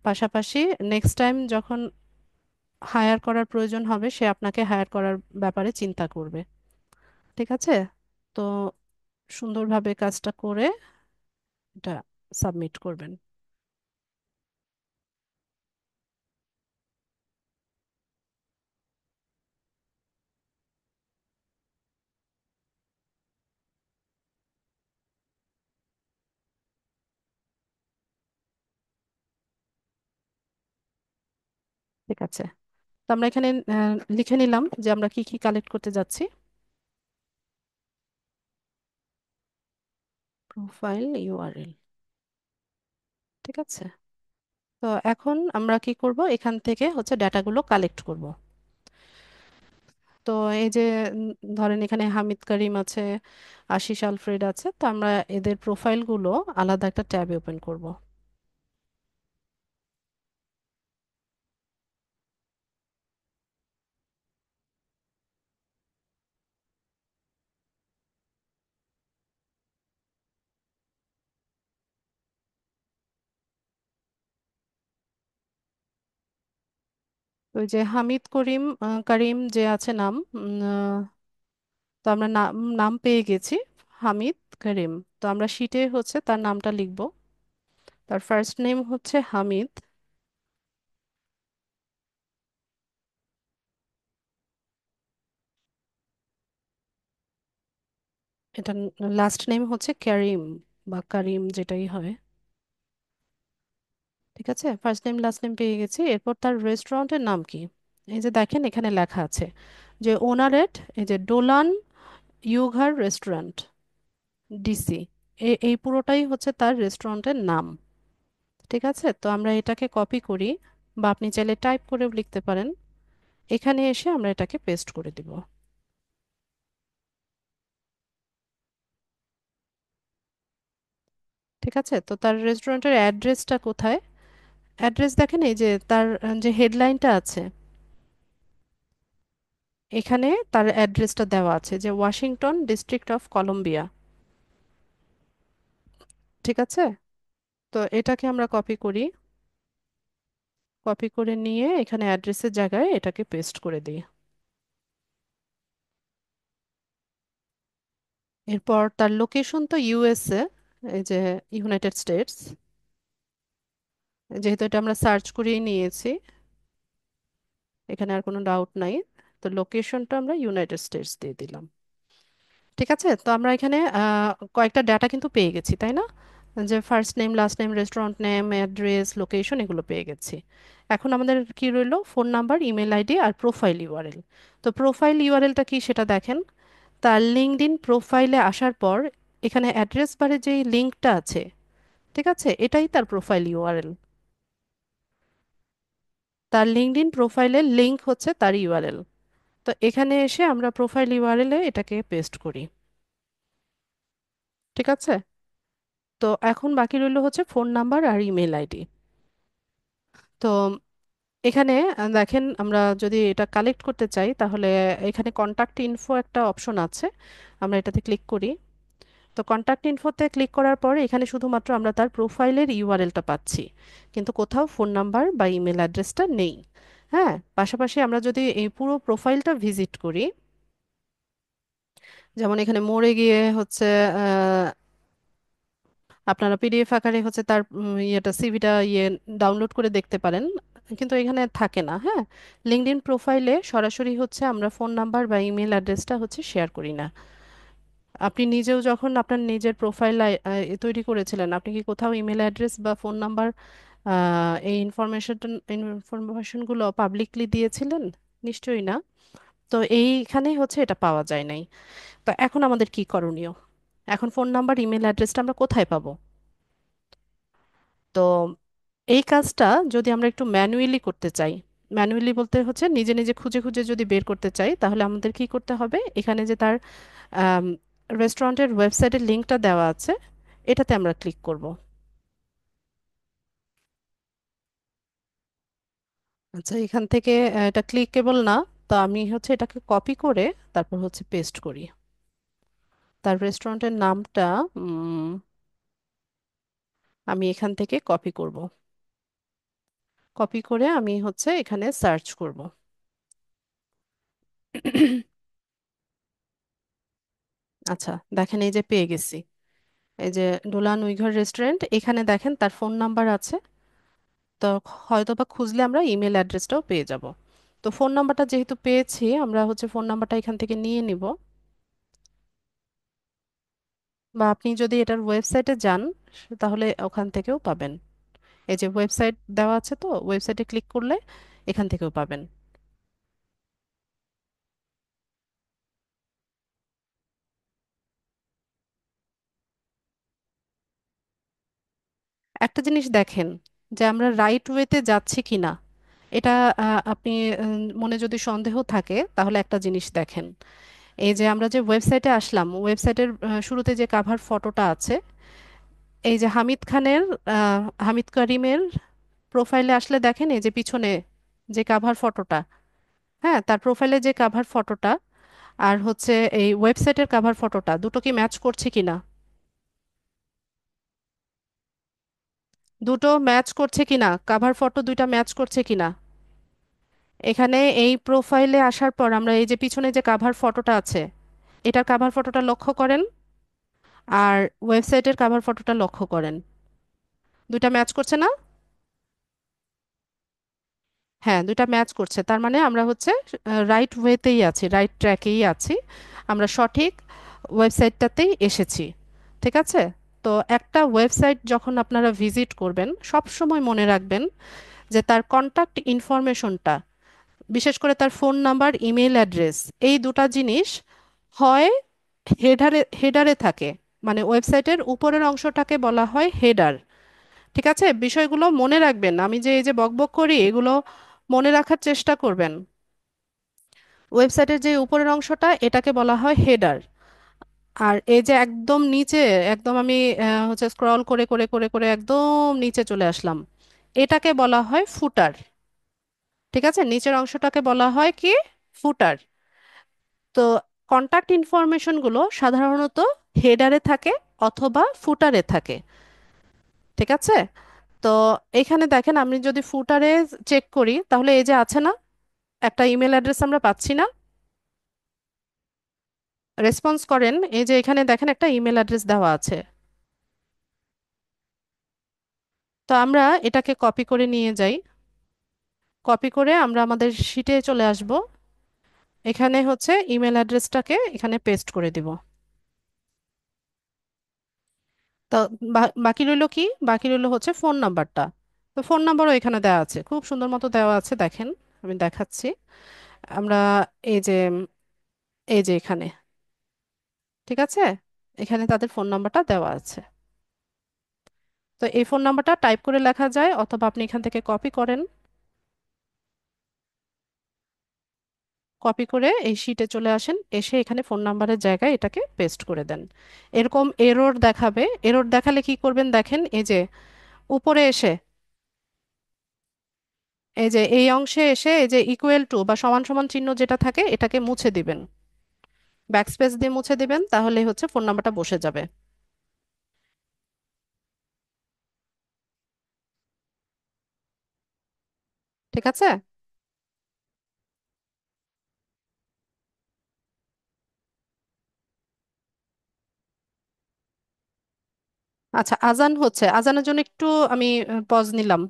পাশাপাশি নেক্সট টাইম যখন হায়ার করার প্রয়োজন হবে, সে আপনাকে হায়ার করার ব্যাপারে চিন্তা করবে। ঠিক আছে? তো সুন্দরভাবে কাজটা করে এটা সাবমিট করবেন। ঠিক আছে, তো আমরা এখানে লিখে নিলাম যে আমরা কি কি কালেক্ট করতে যাচ্ছি। Profile URL. ঠিক আছে, তো এখন আমরা কি করব, এখান থেকে হচ্ছে ডেটাগুলো কালেক্ট করব। তো এই যে ধরেন এখানে হামিদ করিম আছে, আশিস আলফ্রেড আছে, তো আমরা এদের প্রোফাইলগুলো আলাদা একটা ট্যাবে ওপেন করব। তো ওই যে হামিদ করিম করিম যে আছে নাম, তো আমরা নাম নাম পেয়ে গেছি, হামিদ করিম। তো আমরা শিটে হচ্ছে তার নামটা লিখব। তার ফার্স্ট নেম হচ্ছে হামিদ, এটা লাস্ট নেম হচ্ছে করিম বা করিম যেটাই হয়। ঠিক আছে, ফার্স্ট নেম লাস্ট নেম পেয়ে গেছি। এরপর তার রেস্টুরেন্টের নাম কি, এই যে দেখেন এখানে লেখা আছে যে ওনারেট, এই যে ডোলান ইউঘার রেস্টুরেন্ট, ডিসি। এই পুরোটাই হচ্ছে তার রেস্টুরেন্টের নাম। ঠিক আছে, তো আমরা এটাকে কপি করি, বা আপনি চাইলে টাইপ করেও লিখতে পারেন। এখানে এসে আমরা এটাকে পেস্ট করে দিব। ঠিক আছে, তো তার রেস্টুরেন্টের অ্যাড্রেসটা কোথায়, অ্যাড্রেস দেখেন এই যে তার যে হেডলাইনটা আছে, এখানে তার অ্যাড্রেসটা দেওয়া আছে যে ওয়াশিংটন ডিস্ট্রিক্ট অফ কলম্বিয়া। ঠিক আছে, তো এটাকে আমরা কপি করি, কপি করে নিয়ে এখানে অ্যাড্রেসের জায়গায় এটাকে পেস্ট করে দিই। এরপর তার লোকেশন তো ইউএসএ, এই যে ইউনাইটেড স্টেটস, যেহেতু এটা আমরা সার্চ করেই নিয়েছি, এখানে আর কোনো ডাউট নাই। তো লোকেশনটা আমরা ইউনাইটেড স্টেটস দিয়ে দিলাম। ঠিক আছে, তো আমরা এখানে কয়েকটা ডাটা কিন্তু পেয়ে গেছি, তাই না? যে first name last name restaurant name address location এগুলো পেয়ে গেছি। এখন আমাদের কি রইলো, ফোন নাম্বার ইমেল আইডি আর প্রোফাইল ইউআরএল। তো প্রোফাইল ইউআরএলটা কি সেটা দেখেন, তার লিঙ্কডইন প্রোফাইলে আসার পর এখানে অ্যাড্রেস বারে যেই লিঙ্কটা আছে, ঠিক আছে, এটাই তার প্রোফাইল ইউআরএল। তার লিঙ্কডইন প্রোফাইলের লিঙ্ক হচ্ছে তার ইউআরএল। তো এখানে এসে আমরা প্রোফাইল ইউআরএল এ এটাকে পেস্ট করি। ঠিক আছে, তো এখন বাকি রইলো হচ্ছে ফোন নাম্বার আর ইমেল আইডি। তো এখানে দেখেন আমরা যদি এটা কালেক্ট করতে চাই তাহলে এখানে কন্টাক্ট ইনফো একটা অপশন আছে, আমরা এটাতে ক্লিক করি। তো কন্টাক্ট ইনফোতে ক্লিক করার পরে এখানে শুধুমাত্র আমরা তার প্রোফাইলের ইউআরএলটা পাচ্ছি, কিন্তু কোথাও ফোন নাম্বার বা ইমেল অ্যাড্রেসটা নেই। হ্যাঁ, পাশাপাশি আমরা যদি এই পুরো প্রোফাইলটা ভিজিট করি, যেমন এখানে মোড়ে গিয়ে হচ্ছে আপনারা পিডিএফ আকারে হচ্ছে তার ইয়েটা সিভিটা ডাউনলোড করে দেখতে পারেন, কিন্তু এখানে থাকে না। হ্যাঁ, লিঙ্কডইন প্রোফাইলে সরাসরি হচ্ছে আমরা ফোন নাম্বার বা ইমেল অ্যাড্রেসটা হচ্ছে শেয়ার করি না। আপনি নিজেও যখন আপনার নিজের প্রোফাইল তৈরি করেছিলেন, আপনি কি কোথাও ইমেল অ্যাড্রেস বা ফোন নাম্বার এই ইনফরমেশনগুলো পাবলিকলি দিয়েছিলেন? নিশ্চয়ই না। তো এইখানে হচ্ছে এটা পাওয়া যায় নাই। তো এখন আমাদের কি করণীয়, এখন ফোন নাম্বার ইমেল অ্যাড্রেসটা আমরা কোথায় পাবো? তো এই কাজটা যদি আমরা একটু ম্যানুয়ালি করতে চাই, ম্যানুয়ালি বলতে হচ্ছে নিজে নিজে খুঁজে খুঁজে যদি বের করতে চাই, তাহলে আমাদের কি করতে হবে, এখানে যে তার রেস্টুরেন্টের ওয়েবসাইটের লিঙ্কটা দেওয়া আছে, এটাতে আমরা ক্লিক করব। আচ্ছা, এখান থেকে এটা ক্লিকেবল না, তো আমি হচ্ছে এটাকে কপি করে তারপর হচ্ছে পেস্ট করি। তার রেস্টুরেন্টের নামটা উম, আমি এখান থেকে কপি করব, কপি করে আমি হচ্ছে এখানে সার্চ করব। আচ্ছা, দেখেন এই যে পেয়ে গেছি, এই যে ডোলান উইঘার রেস্টুরেন্ট, এখানে দেখেন তার ফোন নাম্বার আছে। তো হয়তো বা খুঁজলে আমরা ইমেল অ্যাড্রেসটাও পেয়ে যাব। তো ফোন নাম্বারটা যেহেতু পেয়েছি, আমরা হচ্ছে ফোন নাম্বারটা এখান থেকে নিয়ে নিব। বা আপনি যদি এটার ওয়েবসাইটে যান, তাহলে ওখান থেকেও পাবেন। এই যে ওয়েবসাইট দেওয়া আছে, তো ওয়েবসাইটে ক্লিক করলে এখান থেকেও পাবেন। একটা জিনিস দেখেন যে আমরা রাইট ওয়েতে যাচ্ছি কিনা, এটা আপনি মনে যদি সন্দেহ থাকে তাহলে একটা জিনিস দেখেন। এই যে আমরা যে ওয়েবসাইটে আসলাম, ওয়েবসাইটের শুরুতে যে কাভার ফটোটা আছে, এই যে হামিদ খানের, হামিদ করিমের প্রোফাইলে আসলে দেখেন এই যে পিছনে যে কাভার ফটোটা, হ্যাঁ, তার প্রোফাইলে যে কাভার ফটোটা আর হচ্ছে এই ওয়েবসাইটের কাভার ফটোটা, দুটো কি ম্যাচ করছে কিনা? দুটো ম্যাচ করছে কিনা, কাভার ফটো দুইটা ম্যাচ করছে কিনা? এখানে এই প্রোফাইলে আসার পর আমরা এই যে পিছনে যে কাভার ফটোটা আছে, এটার কাভার ফটোটা লক্ষ্য করেন, আর ওয়েবসাইটের কাভার ফটোটা লক্ষ্য করেন, দুইটা ম্যাচ করছে না? হ্যাঁ, দুইটা ম্যাচ করছে, তার মানে আমরা হচ্ছে রাইট ওয়েতেই আছি, রাইট ট্র্যাকেই আছি, আমরা সঠিক ওয়েবসাইটটাতেই এসেছি। ঠিক আছে? তো একটা ওয়েবসাইট যখন আপনারা ভিজিট করবেন, সব সময় মনে রাখবেন যে তার কন্টাক্ট ইনফরমেশনটা, বিশেষ করে তার ফোন নাম্বার, ইমেল অ্যাড্রেস, এই দুটা জিনিস হয় হেডারে হেডারে থাকে, মানে ওয়েবসাইটের উপরের অংশটাকে বলা হয় হেডার। ঠিক আছে? বিষয়গুলো মনে রাখবেন, আমি যে এই যে বকবক করি এগুলো মনে রাখার চেষ্টা করবেন। ওয়েবসাইটের যে উপরের অংশটা এটাকে বলা হয় হেডার। আর এই যে একদম নিচে, একদম আমি হচ্ছে স্ক্রল করে করে করে করে একদম নিচে চলে আসলাম, এটাকে বলা হয় ফুটার। ঠিক আছে? নিচের অংশটাকে বলা হয় কি? ফুটার। তো কন্টাক্ট ইনফরমেশনগুলো সাধারণত হেডারে থাকে অথবা ফুটারে থাকে। ঠিক আছে? তো এখানে দেখেন, আমি যদি ফুটারে চেক করি তাহলে এই যে আছে না, একটা ইমেল অ্যাড্রেস আমরা পাচ্ছি না? রেসপন্স করেন, এই যে এখানে দেখেন একটা ইমেল অ্যাড্রেস দেওয়া আছে। তো আমরা এটাকে কপি করে নিয়ে যাই, কপি করে আমরা আমাদের শিটে চলে আসব, এখানে হচ্ছে ইমেল অ্যাড্রেসটাকে এখানে পেস্ট করে দিব। তো বাকি রইলো কি? বাকি রইলো হচ্ছে ফোন নাম্বারটা। তো ফোন নাম্বারও এখানে দেওয়া আছে, খুব সুন্দর মতো দেওয়া আছে, দেখেন আমি দেখাচ্ছি। আমরা এই যে এই যে এখানে, ঠিক আছে, এখানে তাদের ফোন নাম্বারটা দেওয়া আছে। তো এই ফোন নাম্বারটা টাইপ করে লেখা যায়, অথবা আপনি এখান থেকে কপি করেন, কপি করে এই শিটে চলে আসেন, এসে এখানে ফোন নাম্বারের জায়গায় এটাকে পেস্ট করে দেন। এরকম এরর দেখাবে, এরর দেখালে কি করবেন দেখেন, এই যে উপরে এসে, এই যে এই অংশে এসে এই যে ইকুয়াল টু বা সমান সমান চিহ্ন যেটা থাকে এটাকে মুছে দিবেন, ব্যাকস্পেস দিয়ে মুছে দিবেন, তাহলে হচ্ছে ফোন নাম্বারটা বসে যাবে। ঠিক আছে? আচ্ছা, আজান হচ্ছে, আজানের জন্য একটু আমি পজ নিলাম।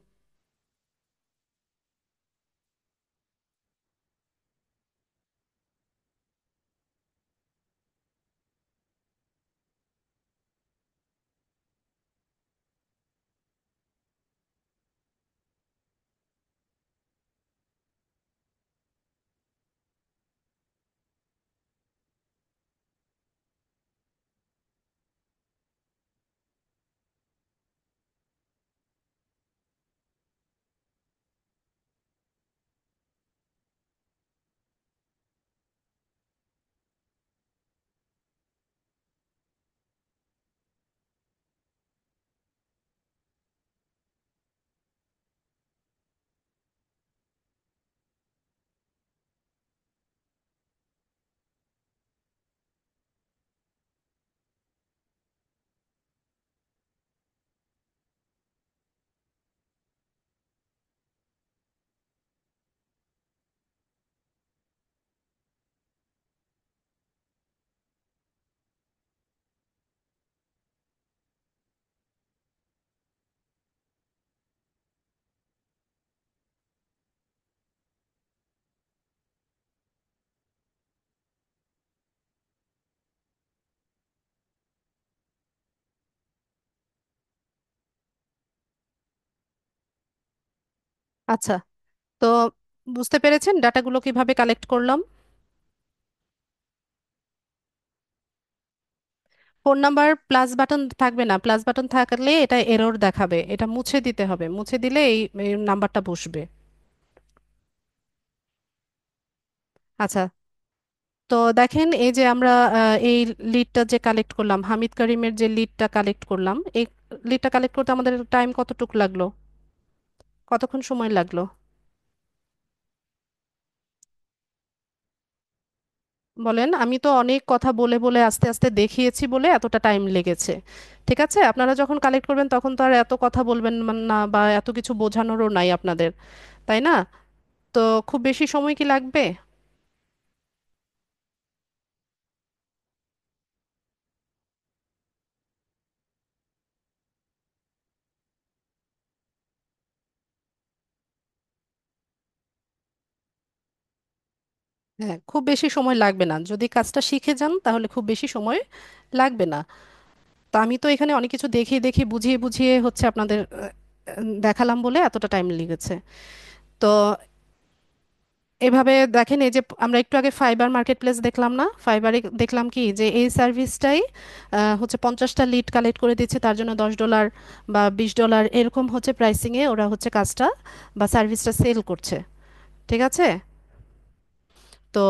আচ্ছা, তো বুঝতে পেরেছেন ডাটাগুলো কিভাবে কালেক্ট করলাম? ফোন নাম্বার প্লাস বাটন থাকবে না, প্লাস বাটন থাকলে এটা এরর দেখাবে, এটা মুছে দিতে হবে, মুছে দিলে এই নাম্বারটা বসবে। আচ্ছা, তো দেখেন এই যে আমরা এই লিডটা যে কালেক্ট করলাম, হামিদ করিমের যে লিডটা কালেক্ট করলাম, এই লিডটা কালেক্ট করতে আমাদের টাইম কতটুকু লাগলো, কতক্ষণ সময় লাগলো বলেন? আমি তো অনেক কথা বলে বলে আস্তে আস্তে দেখিয়েছি বলে এতটা টাইম লেগেছে। ঠিক আছে, আপনারা যখন কালেক্ট করবেন তখন তো আর এত কথা বলবেন না, বা এত কিছু বোঝানোরও নাই আপনাদের, তাই না? তো খুব বেশি সময় কি লাগবে? হ্যাঁ, খুব বেশি সময় লাগবে না, যদি কাজটা শিখে যান তাহলে খুব বেশি সময় লাগবে না। তো আমি তো এখানে অনেক কিছু দেখিয়ে দেখিয়ে বুঝিয়ে বুঝিয়ে হচ্ছে আপনাদের দেখালাম বলে এতটা টাইম লেগেছে। তো এভাবে দেখেন, এই যে আমরা একটু আগে ফাইবার মার্কেট প্লেস দেখলাম না, ফাইবারে দেখলাম কি যে এই সার্ভিসটাই হচ্ছে 50টা লিড কালেক্ট করে দিচ্ছে, তার জন্য $10 বা $20 এরকম হচ্ছে প্রাইসিংয়ে ওরা হচ্ছে কাজটা বা সার্ভিসটা সেল করছে। ঠিক আছে, তো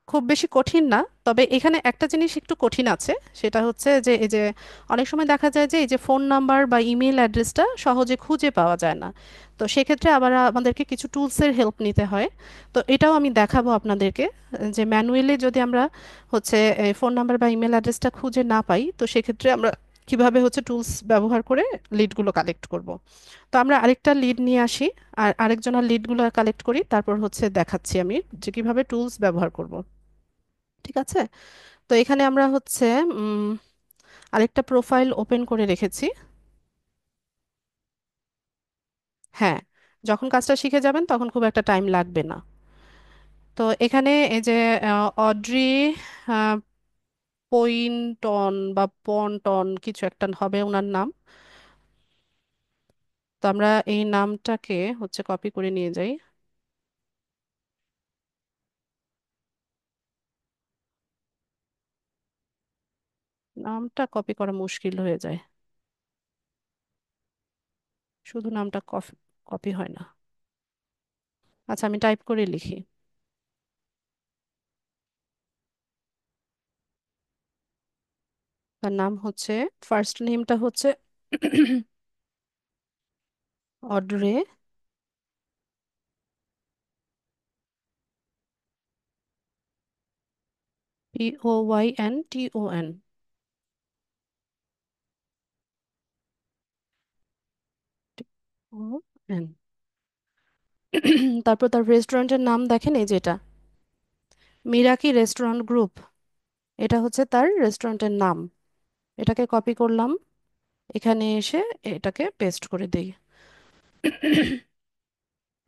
খুব বেশি কঠিন না। তবে এখানে একটা জিনিস একটু কঠিন আছে, সেটা হচ্ছে যে এই যে অনেক সময় দেখা যায় যে এই যে ফোন নাম্বার বা ইমেল অ্যাড্রেসটা সহজে খুঁজে পাওয়া যায় না। তো সেক্ষেত্রে আবার আমাদেরকে কিছু টুলসের হেল্প নিতে হয়। তো এটাও আমি দেখাবো আপনাদেরকে, যে ম্যানুয়ালি যদি আমরা হচ্ছে ফোন নাম্বার বা ইমেল অ্যাড্রেসটা খুঁজে না পাই, তো সেক্ষেত্রে আমরা কিভাবে হচ্ছে টুলস ব্যবহার করে লিডগুলো কালেক্ট করব। তো আমরা আরেকটা লিড নিয়ে আসি, আর আরেকজনের লিডগুলো কালেক্ট করি, তারপর হচ্ছে দেখাচ্ছি আমি যে কিভাবে টুলস ব্যবহার করব। ঠিক আছে, তো এখানে আমরা হচ্ছে উম, আরেকটা প্রোফাইল ওপেন করে রেখেছি। হ্যাঁ, যখন কাজটা শিখে যাবেন তখন খুব একটা টাইম লাগবে না। তো এখানে এই যে অড্রি আহ, পইন্টন বা পন্টন কিছু একটা হবে ওনার নাম। তো আমরা এই নামটাকে হচ্ছে কপি করে নিয়ে যাই। নামটা কপি করা মুশকিল হয়ে যায়, শুধু নামটা কপি হয় না। আচ্ছা, আমি টাইপ করে লিখি। তার নাম হচ্ছে, ফার্স্ট নেমটা হচ্ছে অড্রে, POYNTON। O N. তারপর তার রেস্টুরেন্টের নাম দেখেন, এই যেটা মিরাকি রেস্টুরেন্ট গ্রুপ, এটা হচ্ছে তার রেস্টুরেন্টের নাম। এটাকে কপি করলাম, এখানে এসে এটাকে পেস্ট করে দিই।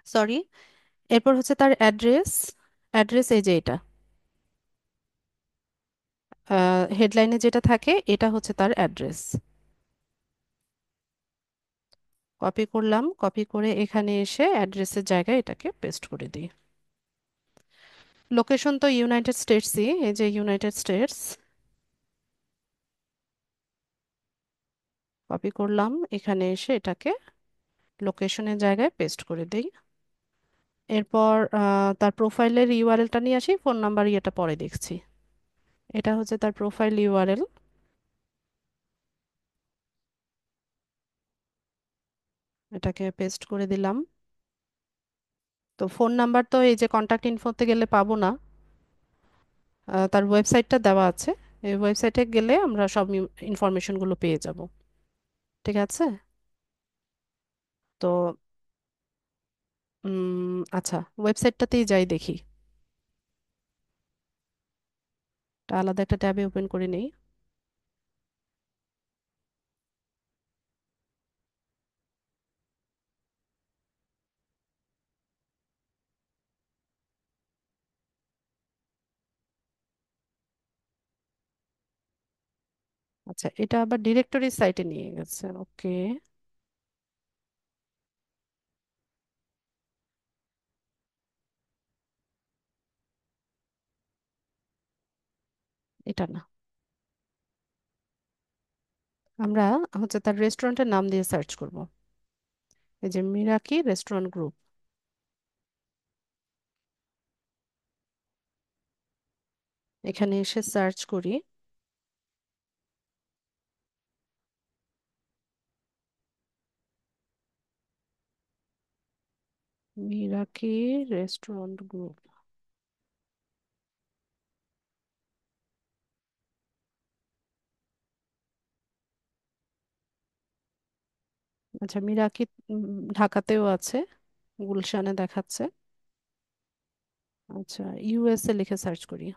সরি। এরপর হচ্ছে তার অ্যাড্রেস, অ্যাড্রেস এই যে এটা হেডলাইনে যেটা থাকে এটা হচ্ছে তার অ্যাড্রেস। কপি করলাম, কপি করে এখানে এসে অ্যাড্রেসের জায়গায় এটাকে পেস্ট করে দিই। লোকেশন তো ইউনাইটেড স্টেটসই, এই যে ইউনাইটেড স্টেটস। কপি করলাম, এখানে এসে এটাকে লোকেশনের জায়গায় পেস্ট করে দিই। এরপর তার প্রোফাইলের ইউআরএলটা নিয়ে আসি, ফোন নাম্বার ইয়েটা পরে দেখছি। এটা হচ্ছে তার প্রোফাইল ইউআরএল, এটাকে পেস্ট করে দিলাম। তো ফোন নাম্বার তো এই যে কন্ট্যাক্ট ইনফোতে গেলে পাবো না, তার ওয়েবসাইটটা দেওয়া আছে, এই ওয়েবসাইটে গেলে আমরা সব ইনফরমেশনগুলো পেয়ে যাব। ঠিক আছে, তো আচ্ছা, ওয়েবসাইটটাতেই যাই দেখি, এটা আলাদা একটা ট্যাবে ওপেন করে নেই। আচ্ছা, এটা আবার ডিরেক্টরি সাইটে নিয়ে গেছে, ওকে। এটা না। আমরা হচ্ছে তার রেস্টুরেন্টের নাম দিয়ে সার্চ করব। এই যে মিরাকি রেস্টুরেন্ট গ্রুপ, এখানে এসে সার্চ করি। মিরাকি রেস্টুরেন্ট গ্রুপ। আচ্ছা মিরাকি, উম, ঢাকাতেও আছে, গুলশানে দেখাচ্ছে। আচ্ছা ইউএসএ লিখে সার্চ করি।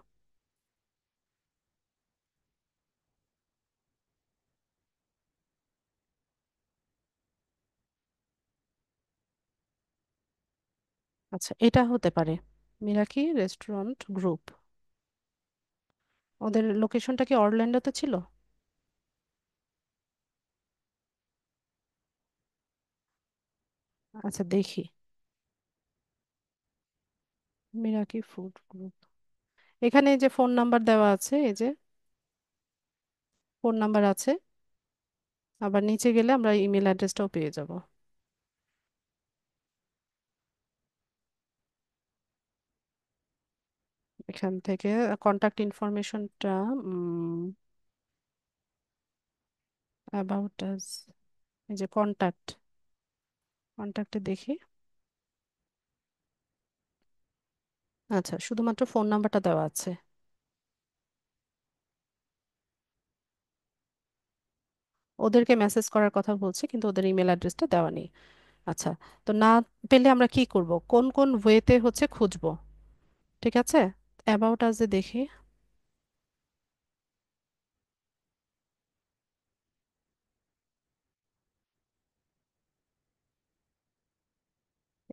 আচ্ছা এটা হতে পারে, মিরাকি রেস্টুরেন্ট গ্রুপ। ওদের লোকেশনটা কি অরল্যান্ডোতে ছিল? আচ্ছা দেখি। মিরাকি ফুড গ্রুপ, এখানে এই যে ফোন নাম্বার দেওয়া আছে, এই যে ফোন নাম্বার আছে। আবার নিচে গেলে আমরা ইমেল অ্যাড্রেসটাও পেয়ে যাব। এখান থেকে কন্টাক্ট ইনফরমেশনটা, অ্যাবাউট আস, এই যে কন্টাক্ট, কন্টাক্টে দেখি। আচ্ছা শুধুমাত্র ফোন নাম্বারটা দেওয়া আছে। ওদেরকে মেসেজ করার কথা বলছে কিন্তু ওদের ইমেল অ্যাড্রেসটা দেওয়া নেই। আচ্ছা, তো না পেলে আমরা কি করব, কোন কোন ওয়েতে হচ্ছে খুঁজবো? ঠিক আছে, অ্যাবাউট আস দেখি।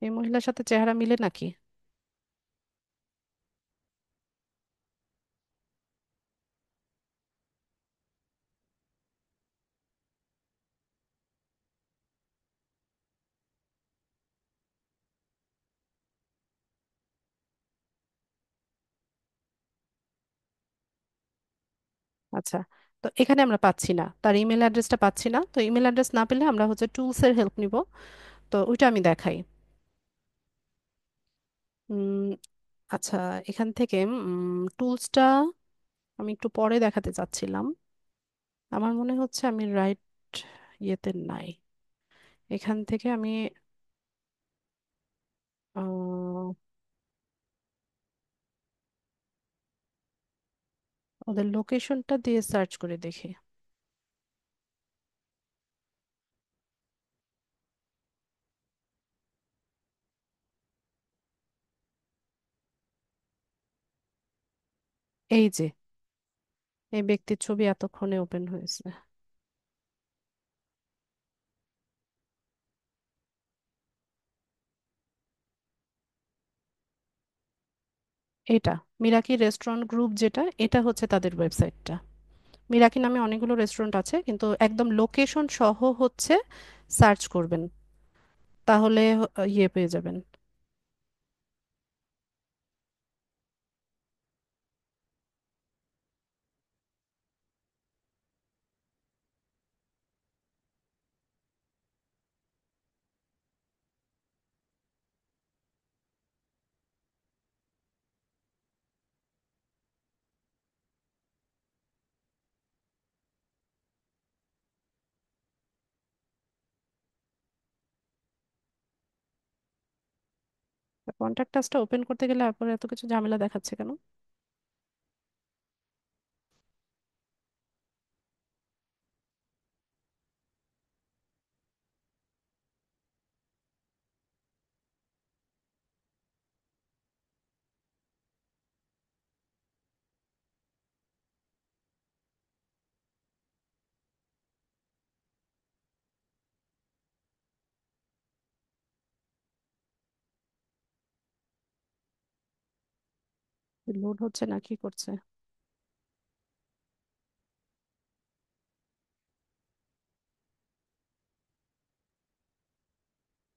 এই মহিলার সাথে চেহারা মিলে নাকি? আচ্ছা, তো এখানে আমরা পাচ্ছি না, তার ইমেল অ্যাড্রেসটা পাচ্ছি না। তো ইমেল অ্যাড্রেস না পেলে আমরা হচ্ছে টুলসের হেল্প নিব। তো ওইটা আমি দেখাই। উম, আচ্ছা, এখান থেকে টুলসটা আমি একটু পরে দেখাতে চাচ্ছিলাম। আমার মনে হচ্ছে আমি রাইট ইয়েতে নাই। এখান থেকে আমি আহ, ওদের লোকেশনটা দিয়ে সার্চ করে দেখি। এই যে এই ব্যক্তির ছবি এতক্ষণে ওপেন হয়েছে। এটা মিরাকি রেস্টুরেন্ট গ্রুপ, যেটা এটা হচ্ছে তাদের ওয়েবসাইটটা। মিরাকি নামে অনেকগুলো রেস্টুরেন্ট আছে, কিন্তু একদম লোকেশন সহ হচ্ছে সার্চ করবেন, তাহলে ইয়ে পেয়ে যাবেন। কন্ট্যাক্ট টাসটা ওপেন করতে গেলে আপনার এত কিছু ঝামেলা দেখাচ্ছে কেন? লোড হচ্ছে না কি করছে?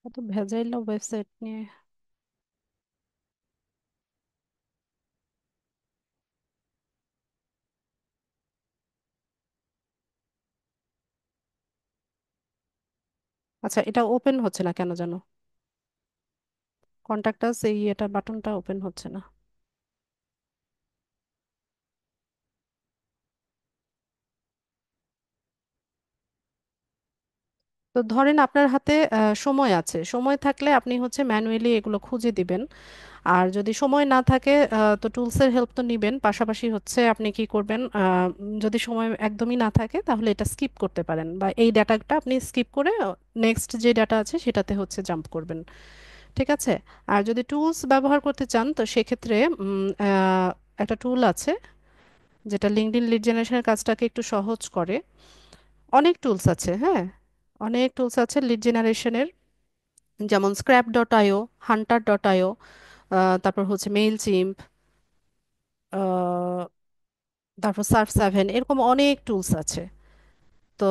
এত ভেজাইল ওয়েবসাইট নিয়ে। আচ্ছা, এটা ওপেন হচ্ছে না কেন জানো? কন্ট্যাক্ট আস, এই এটা বাটনটা ওপেন হচ্ছে না। তো ধরেন আপনার হাতে সময় আছে, সময় থাকলে আপনি হচ্ছে ম্যানুয়ালি এগুলো খুঁজে দিবেন। আর যদি সময় না থাকে তো টুলসের হেল্প তো নিবেন। পাশাপাশি হচ্ছে আপনি কি করবেন, যদি সময় একদমই না থাকে তাহলে এটা স্কিপ করতে পারেন, বা এই ডাটাটা আপনি স্কিপ করে নেক্সট যে ডাটা আছে সেটাতে হচ্ছে জাম্প করবেন। ঠিক আছে? আর যদি টুলস ব্যবহার করতে চান তো সেক্ষেত্রে একটা টুল আছে যেটা লিঙ্কডইন লিড জেনারেশনের কাজটাকে একটু সহজ করে। অনেক টুলস আছে, হ্যাঁ, অনেক টুলস আছে লিড জেনারেশনের, যেমন স্ক্র্যাপ ডট আইও, হান্টার ডট আইও, তারপর হচ্ছে মেইল চিম্প, তারপর সার্ভ সেভেন, এরকম অনেক টুলস আছে। তো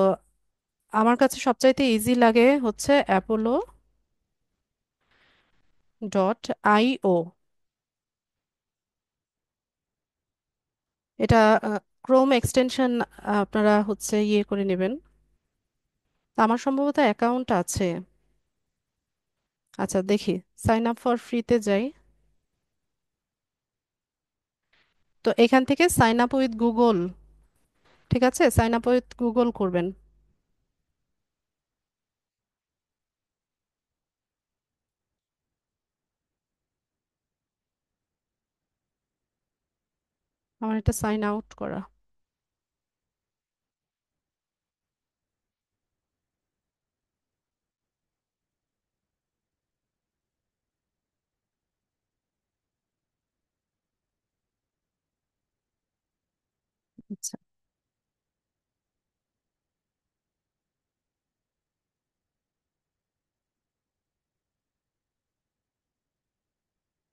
আমার কাছে সবচাইতে ইজি লাগে হচ্ছে অ্যাপোলো ডট আইও। এটা ক্রোম এক্সটেনশন আপনারা হচ্ছে ইয়ে করে নেবেন। আমার সম্ভবত অ্যাকাউন্ট আছে। আচ্ছা দেখি, সাইন আপ ফর ফ্রিতে যাই। তো এখান থেকে সাইন আপ উইথ গুগল, ঠিক আছে, সাইন আপ উইথ গুগল করবেন। আমার এটা সাইন আউট করা। আচ্ছা,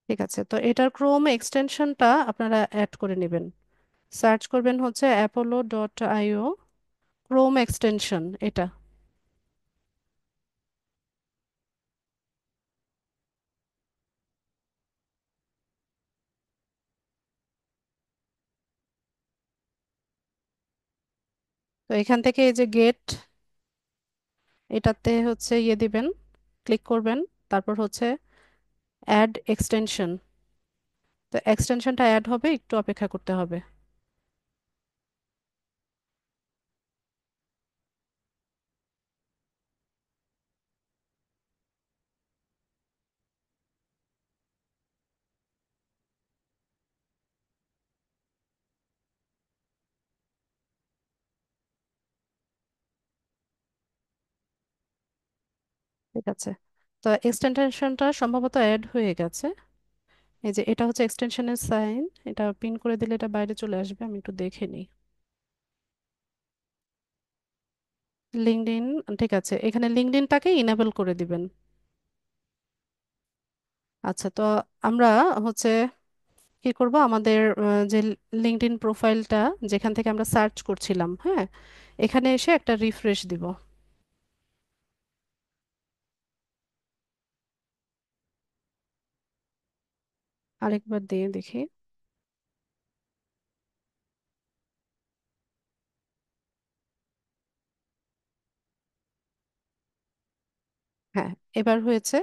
ঠিক আছে, তো এটার ক্রোম এক্সটেনশনটা আপনারা অ্যাড করে নেবেন। সার্চ করবেন হচ্ছে অ্যাপোলো ডট আইও ক্রোম এক্সটেনশন এটা। তো এখান থেকে এই যে গেট, এটাতে হচ্ছে ইয়ে দিবেন, ক্লিক করবেন, তারপর হচ্ছে অ্যাড এক্সটেনশন। তো এক্সটেনশনটা অ্যাড হবে, একটু অপেক্ষা করতে হবে। ঠিক আছে, তো এক্সটেনশনটা সম্ভবত অ্যাড হয়ে গেছে। এই যে এটা হচ্ছে এক্সটেনশনের সাইন, এটা পিন করে দিলে এটা বাইরে চলে আসবে, আমি একটু দেখে নিই। লিঙ্কডইন, ঠিক আছে, এখানে লিঙ্কডইনটাকে ইনেবল করে দিবেন। আচ্ছা, তো আমরা হচ্ছে কি করব, আমাদের যে লিঙ্কডইন প্রোফাইলটা যেখান থেকে আমরা সার্চ করছিলাম, হ্যাঁ, এখানে এসে একটা রিফ্রেশ দিব। আরেকবার দিয়ে দেখি। হ্যাঁ, এবার হয়েছে।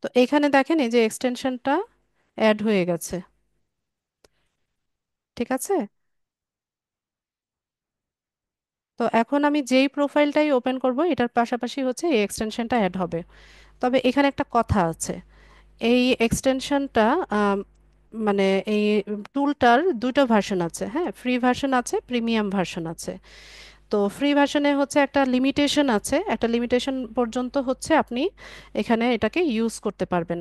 তো এখানে দেখেন এই যে এক্সটেনশনটা অ্যাড হয়ে গেছে। ঠিক আছে, তো এখন আমি যেই প্রোফাইলটাই ওপেন করব এটার পাশাপাশি হচ্ছে এই এক্সটেনশনটা অ্যাড হবে। তবে এখানে একটা কথা আছে, এই এক্সটেনশনটা মানে এই টুলটার দুটো ভার্সন আছে, হ্যাঁ, ফ্রি ভার্সন আছে, প্রিমিয়াম ভার্সন আছে। তো ফ্রি ভার্সনে হচ্ছে একটা লিমিটেশন আছে, একটা লিমিটেশন পর্যন্ত হচ্ছে আপনি এখানে এটাকে ইউজ করতে পারবেন।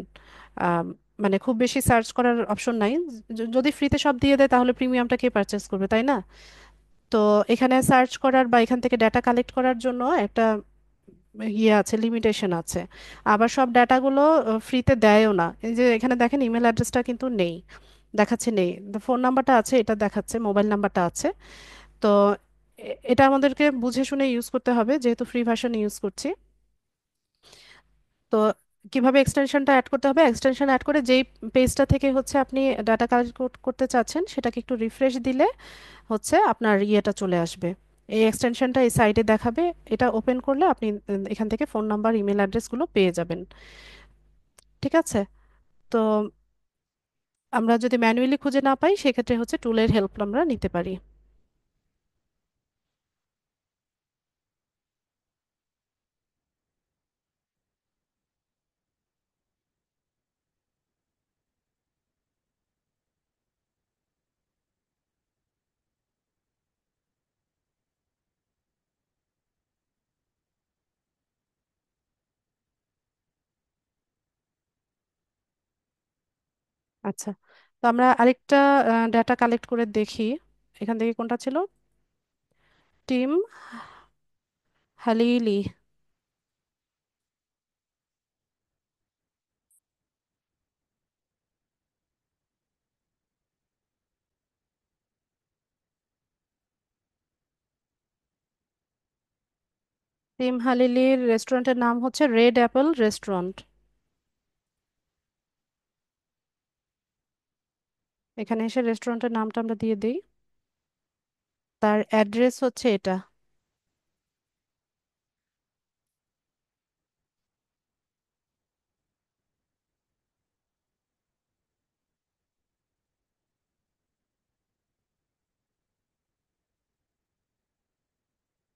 আম, মানে খুব বেশি সার্চ করার অপশন নাই। যদি ফ্রিতে সব দিয়ে দেয় তাহলে প্রিমিয়ামটা কে পারচেস করবে, তাই না? তো এখানে সার্চ করার বা এখান থেকে ডেটা কালেক্ট করার জন্য একটা ইয়ে আছে, লিমিটেশন আছে। আবার সব ডাটাগুলো ফ্রিতে দেয়ও না। এই যে এখানে দেখেন ইমেল অ্যাড্রেসটা কিন্তু নেই, দেখাচ্ছে নেই, ফোন নাম্বারটা আছে, এটা দেখাচ্ছে, মোবাইল নাম্বারটা আছে। তো এটা আমাদেরকে বুঝে শুনে ইউজ করতে হবে যেহেতু ফ্রি ভার্সন ইউজ করছি। তো কিভাবে এক্সটেনশনটা অ্যাড করতে হবে, এক্সটেনশন অ্যাড করে যেই পেজটা থেকে হচ্ছে আপনি ডাটা কালেক্ট করতে চাচ্ছেন সেটাকে একটু রিফ্রেশ দিলে হচ্ছে আপনার ইয়েটা চলে আসবে, এই এক্সটেনশনটা এই সাইটে দেখাবে। এটা ওপেন করলে আপনি এখান থেকে ফোন নাম্বার ইমেল অ্যাড্রেসগুলো পেয়ে যাবেন। ঠিক আছে? তো আমরা যদি ম্যানুয়ালি খুঁজে না পাই সেক্ষেত্রে হচ্ছে টুলের হেল্প আমরা নিতে পারি। আচ্ছা, তো আমরা আরেকটা ডাটা কালেক্ট করে দেখি। এখান থেকে কোনটা ছিল? টিম হালিলি। টিম হালিলির রেস্টুরেন্টের নাম হচ্ছে রেড অ্যাপল রেস্টুরেন্ট। এখানে এসে রেস্টুরেন্টের নামটা আমরা দিয়ে দিই। তার অ্যাড্রেস হচ্ছে এটা।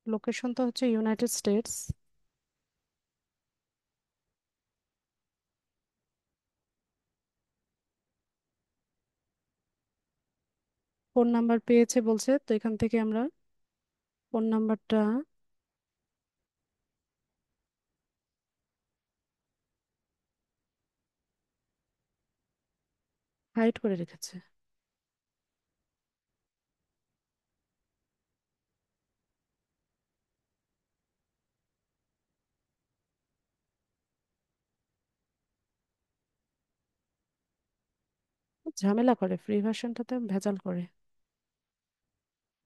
লোকেশন তো হচ্ছে ইউনাইটেড স্টেটস। ফোন নাম্বার পেয়েছে বলছে, তো এখান থেকে আমরা ফোন নাম্বারটা হাইড করে রেখেছে। ঝামেলা করে, ফ্রি ভার্সনটাতে ভেজাল করে।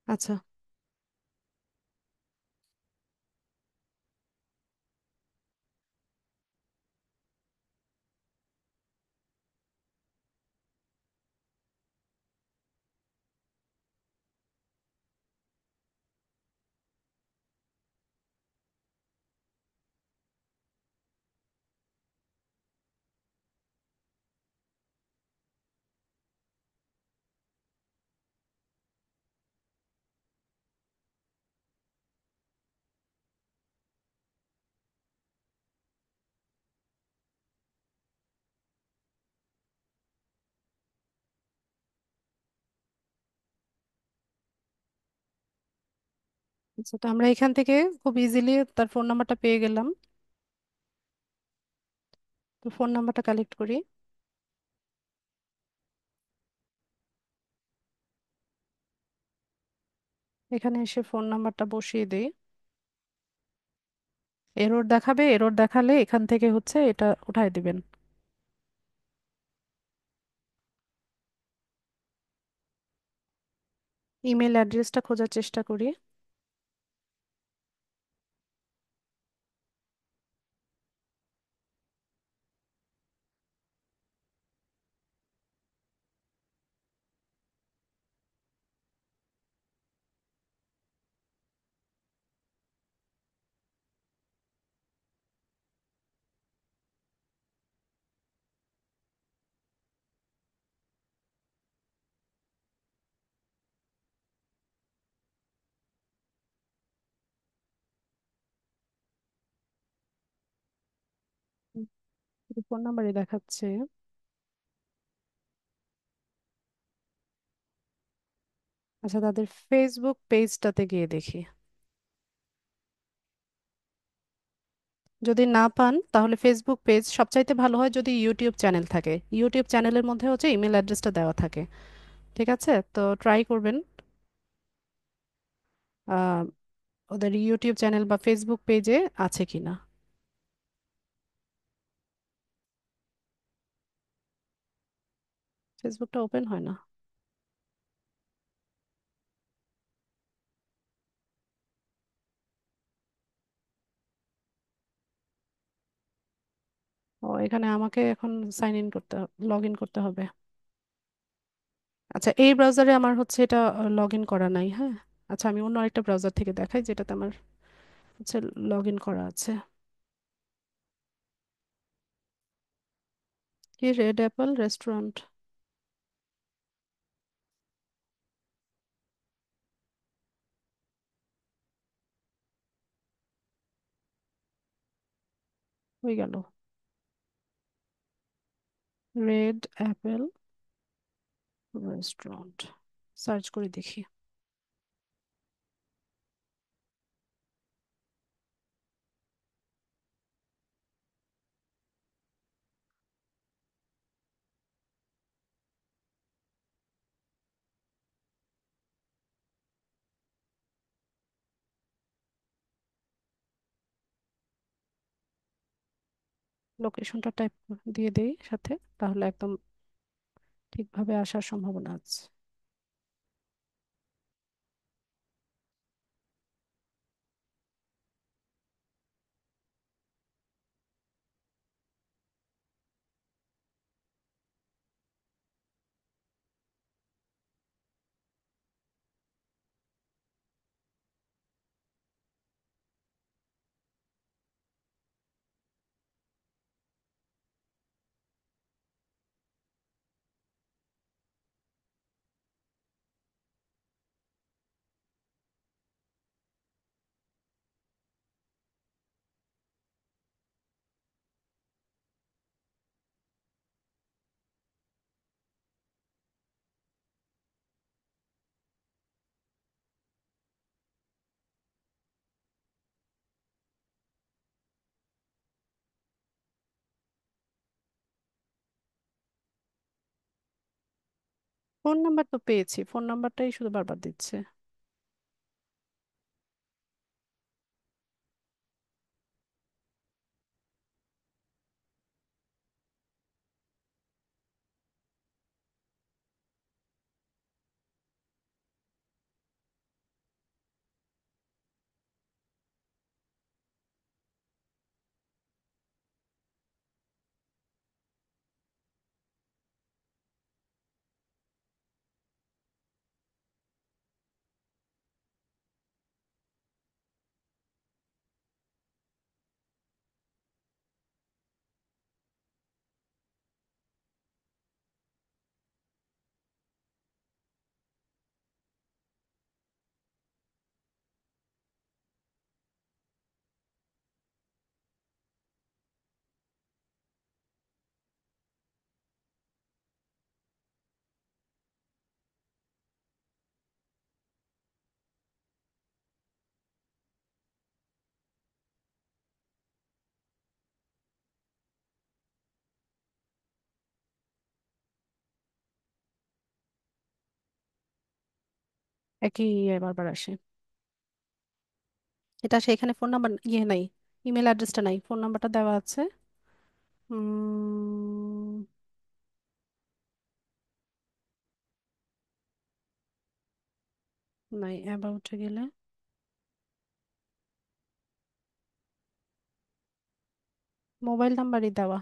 আচ্ছা, আচ্ছা, তো আমরা এখান থেকে খুব ইজিলি তার ফোন নাম্বারটা পেয়ে গেলাম। তো ফোন নাম্বারটা কালেক্ট করি। এখানে এসে ফোন নাম্বারটা বসিয়ে দিই। এরর দেখাবে, এরর দেখালে এখান থেকে হচ্ছে এটা উঠায় দিবেন। ইমেল অ্যাড্রেসটা খোঁজার চেষ্টা করি। ফোন নাম্বারই দেখাচ্ছে। আচ্ছা, তাদের ফেসবুক পেজটাতে গিয়ে দেখি। যদি না পান তাহলে ফেসবুক পেজ, সবচাইতে ভালো হয় যদি ইউটিউব চ্যানেল থাকে। ইউটিউব চ্যানেলের মধ্যে হচ্ছে ইমেল অ্যাড্রেসটা দেওয়া থাকে। ঠিক আছে, তো ট্রাই করবেন আহ, ওদের ইউটিউব চ্যানেল বা ফেসবুক পেজে আছে কিনা। ফেসবুকটা ওপেন হয় না। ও, এখানে আমাকে এখন সাইন ইন করতে, লগ ইন করতে হবে। আচ্ছা, এই ব্রাউজারে আমার হচ্ছে এটা লগ ইন করা নাই। হ্যাঁ, আচ্ছা, আমি অন্য আরেকটা ব্রাউজার থেকে দেখাই যেটাতে আমার হচ্ছে লগ ইন করা আছে। কি, রেড অ্যাপেল রেস্টুরেন্ট? হয়ে গেল। রেড অ্যাপেল রেস্টুরেন্ট সার্চ করে দেখি। লোকেশনটা টাইপ দিয়ে দেই সাথে, তাহলে একদম ঠিকভাবে আসার সম্ভাবনা আছে। ফোন নাম্বার তো পেয়েছি, ফোন নাম্বারটাই শুধু বারবার দিচ্ছে। একই বারবার আসে। এটা সেখানে ফোন নাম্বার নাই, ইমেল অ্যাড্রেসটা নাই, ফোন নাম্বারটা দেওয়া আছে। উম, নাই, অ্যাবাউটে গেলে মোবাইল নাম্বারই দেওয়া।